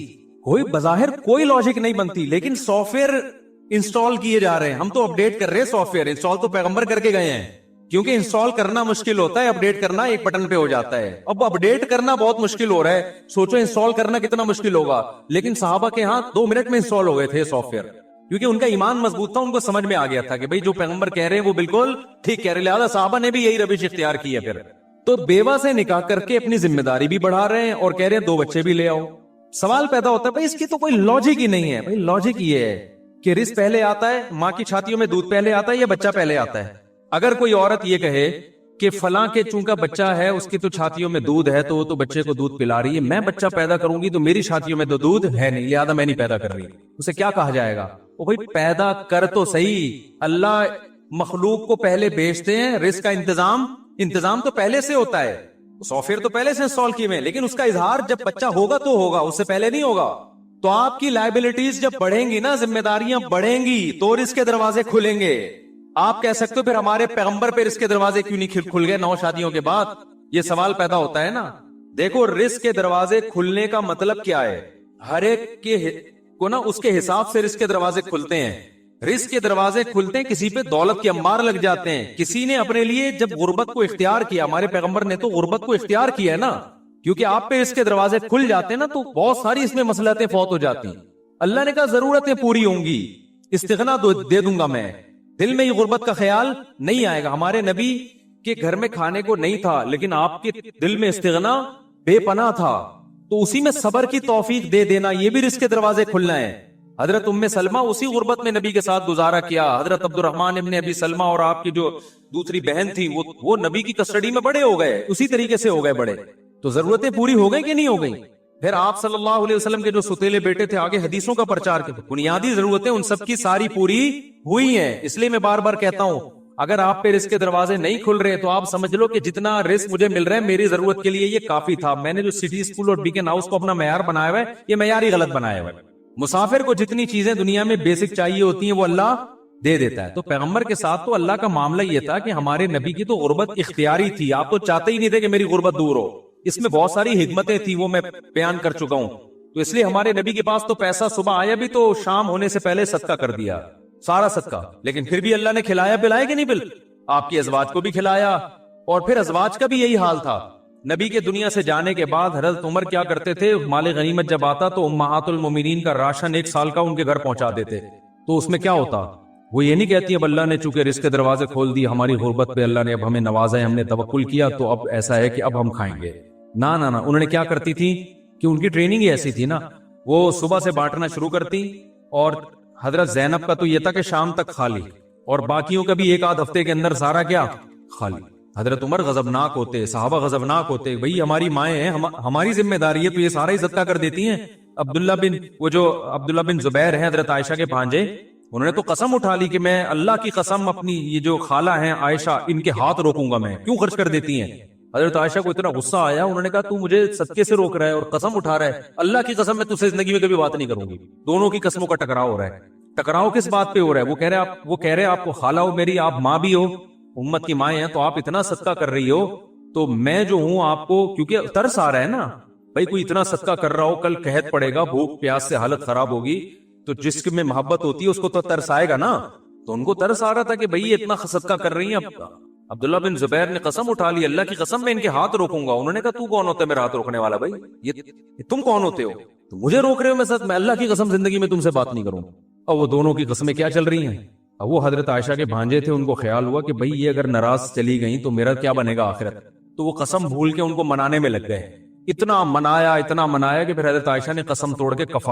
B: کوئی بظاہر کوئی لاجک نہیں بنتی, لیکن سافٹ ویئر انسٹال کیے جا رہے ہیں. ہم تو اپڈیٹ کر رہے ہیں سافٹ ویئر, انسٹال تو پیغمبر کر کے گئے ہیں, کیونکہ انسٹال کرنا مشکل ہوتا ہے, اپڈیٹ کرنا ایک بٹن پہ ہو جاتا ہے. اب اپڈیٹ کرنا بہت مشکل ہو رہا ہے, سوچو انسٹال کرنا کتنا مشکل ہوگا. لیکن صحابہ کے ہاں 2 منٹ میں انسٹال ہو گئے تھے سافٹ ویئر, کیونکہ ان کا ایمان مضبوط تھا, ان کو سمجھ میں آ گیا تھا کہ بھائی جو پیغمبر کہہ رہے ہیں وہ بالکل ٹھیک کہہ رہے, لہٰذا صحابہ نے بھی یہی روش اختیار کی ہے. پھر تو بیوہ سے نکاح کر کے اپنی ذمہ داری بھی بڑھا رہے ہیں اور کہہ رہے ہیں 2 بچے بھی لے آؤ. سوال پیدا ہوتا ہے بھائی اس کی تو کوئی لاجک ہی نہیں ہے. بھائی لاجک یہ ہے کہ رزق پہلے آتا ہے, ماں کی چھاتیوں میں دودھ پہلے آتا ہے یا بچہ پہلے آتا ہے؟ اگر کوئی عورت یہ کہے کہ فلاں کے چونکہ بچہ ہے اس کی تو چھاتیوں میں دودھ ہے تو وہ تو بچے کو دودھ پلا رہی ہے, میں بچہ پیدا کروں گی تو میری چھاتیوں میں تو دودھ ہے نہیں, لہذا میں نہیں پیدا کر رہی, اسے کیا کہا جائے گا؟ وہ بھائی پیدا کر تو صحیح, اللہ مخلوق کو پہلے بھیجتے ہیں, رزق کا انتظام تو پہلے سے ہوتا ہے, سافٹ ویئر تو پہلے سے انسٹال کیے ہوئے, لیکن اس کا اظہار جب بچہ ہوگا تو ہوگا, اس سے پہلے نہیں ہوگا. تو آپ کی لائبلٹیز جب بڑھیں گی نا, ذمہ داریاں بڑھیں گی, تو رزق کے دروازے کھلیں گے. آپ کہہ سکتے ہو پھر ہمارے پیغمبر پہ رزق کے دروازے کیوں نہیں کھل گئے 9 شادیوں کے بعد؟ یہ سوال پیدا ہوتا ہے نا. دیکھو رزق کے دروازے کھلنے کا مطلب کیا ہے, ہر ایک کو نا اس کے حساب سے رزق کے دروازے کھلتے ہیں. رزق کے دروازے کھلتے ہیں, کسی پہ دولت کے انبار لگ جاتے ہیں, کسی نے اپنے لیے جب غربت کو اختیار کیا, ہمارے پیغمبر نے تو غربت کو اختیار کیا ہے نا, کیونکہ آپ پہ رزق کے دروازے کھل جاتے ہیں نا تو بہت ساری اس میں مصلحتیں فوت ہو جاتی ہیں. اللہ نے کہا ضرورتیں پوری ہوں گی, استغنا دے دوں گا میں, دل میں یہ غربت کا خیال نہیں آئے گا. ہمارے نبی کے گھر میں کھانے کو نہیں تھا, لیکن آپ کے دل میں استغنا بے پناہ تھا, تو اسی میں صبر کی توفیق دے دینا, یہ بھی رزق کے دروازے کھلنا ہے. حضرت ام سلمہ اسی غربت میں نبی کے ساتھ گزارا کیا. حضرت عبد الرحمن ابن ابی سلمہ اور آپ کی جو دوسری بہن تھی وہ نبی کی کسٹڈی میں بڑے ہو گئے, اسی طریقے سے ہو گئے بڑے. تو ضرورتیں پوری ہو گئی کہ نہیں ہو گئی؟ پھر آپ صلی اللہ علیہ وسلم کے جو ستیلے بیٹے تھے, آگے حدیثوں کا پرچار کیا, بنیادی ضرورتیں ان سب کی ساری پوری ہوئی ہیں. اس لیے میں بار بار کہتا ہوں, اگر آپ پہ رزق کے دروازے نہیں کھل رہے تو آپ سمجھ لو کہ جتنا رزق مجھے مل رہا ہے میری ضرورت کے لیے یہ کافی تھا. میں نے جو سٹی اسکول اور بیکن ہاؤس کو اپنا معیار بنایا ہوا ہے, یہ معیار ہی غلط بنایا ہوا ہے. مسافر کو جتنی چیزیں دنیا میں بیسک چاہیے ہوتی ہیں وہ اللہ دے دیتا ہے. تو پیغمبر کے ساتھ تو اللہ کا معاملہ یہ تھا کہ ہمارے نبی کی تو غربت اختیاری تھی, آپ تو چاہتے ہی نہیں تھے کہ میری غربت دور ہو. اس میں بہت ساری حکمتیں تھیں, وہ میں بیان کر چکا ہوں. تو اس لیے ہمارے نبی کے پاس تو پیسہ صبح آیا بھی تو شام ہونے سے پہلے صدقہ کر دیا, سارا صدقہ. لیکن پھر بھی اللہ نے کھلایا پلایا کہ نہیں؟ بل آپ کی ازواج کو بھی کھلایا, اور پھر ازواج کا بھی یہی حال تھا. نبی کے دنیا سے جانے کے بعد حضرت عمر کیا کرتے تھے, مال غنیمت جب آتا تو امہات المومنین کا راشن 1 سال کا ان کے گھر پہنچا دیتے. تو اس میں کیا ہوتا, وہ یہ نہیں کہتی اب اللہ نے چونکہ رزق کے دروازے کھول دی, ہماری غربت پہ اللہ نے اب ہمیں نوازا ہے, ہم نے توکل کیا تو اب ایسا ہے کہ اب ہم کھائیں گے. نہ انہوں نے کیا کرتی تھی کہ ان کی ٹریننگ ہی ایسی تھی نا, وہ صبح سے بانٹنا شروع کرتی, اور حضرت زینب کا تو یہ تھا کہ شام تک خالی, اور باقیوں کا بھی 1 آدھ ہفتے کے اندر سارا کیا خالی. حضرت عمر غضبناک ہوتے, صحابہ غضبناک ہوتے, بھئی ہماری مائیں ہیں, ہماری ذمہ داری ہے, تو یہ سارا ہی صدقہ کر دیتی ہیں. عبداللہ بن زبیر ہیں حضرت عائشہ کے بھانجے, انہوں نے تو قسم اٹھا لی کہ میں اللہ کی قسم اپنی یہ جو خالہ ہیں عائشہ, ان کے ہاتھ روکوں گا, میں کیوں خرچ کر دیتی ہیں. حضرت عائشہ کو اتنا غصہ آیا, انہوں نے کہا تو مجھے صدقے سے روک رہا ہے اور قسم اٹھا رہا ہے, اللہ کی قسم میں تجھ سے زندگی میں کبھی بات نہیں کروں گی. دونوں کی قسموں کا ٹکراؤ ہو رہا ہے. ٹکراؤ کس بات پہ ہو رہا ہے؟ وہ کہہ رہے آپ کو خالہ ہو میری, آپ ماں بھی ہو, امت کی مائیں ہیں, تو آپ اتنا صدقہ کر رہی ہو, تو میں جو ہوں آپ کو, کیونکہ ترس آ رہا ہے نا بھائی, کوئی اتنا صدقہ کر رہا ہو, کل قحط پڑے گا, بھوک پیاس سے حالت خراب ہوگی, تو جس میں محبت ہوتی ہے اس کو تو ترس آئے گا نا. تو ان کو ترس آ رہا تھا کہ بھائی اتنا صدقہ کر رہی ہیں. عبداللہ بن زبیر نے قسم اٹھا لی, اللہ کی قسم میں ان کے ہاتھ روکوں گا. انہوں نے کہا تو کون ہوتا ہے میرا ہاتھ روکنے والا؟ بھائی یہ تم کون ہوتے ہو, تو مجھے روک رہے ہو؟ میں اللہ کی قسم زندگی میں تم سے بات نہیں کروں. اور وہ دونوں کی قسمیں کیا چل رہی ہیں. اب وہ حضرت عائشہ کے بھانجے تھے, ان کو خیال ہوا کہ بھئی یہ اگر ناراض چلی گئیں تو میرا کیا بنے گا آخرت. تو وہ قسم بھول کے ان کو منانے میں لگ گئے. اتنا منایا کہ پھر حضرت عائشہ نے قسم توڑ کے کفارہ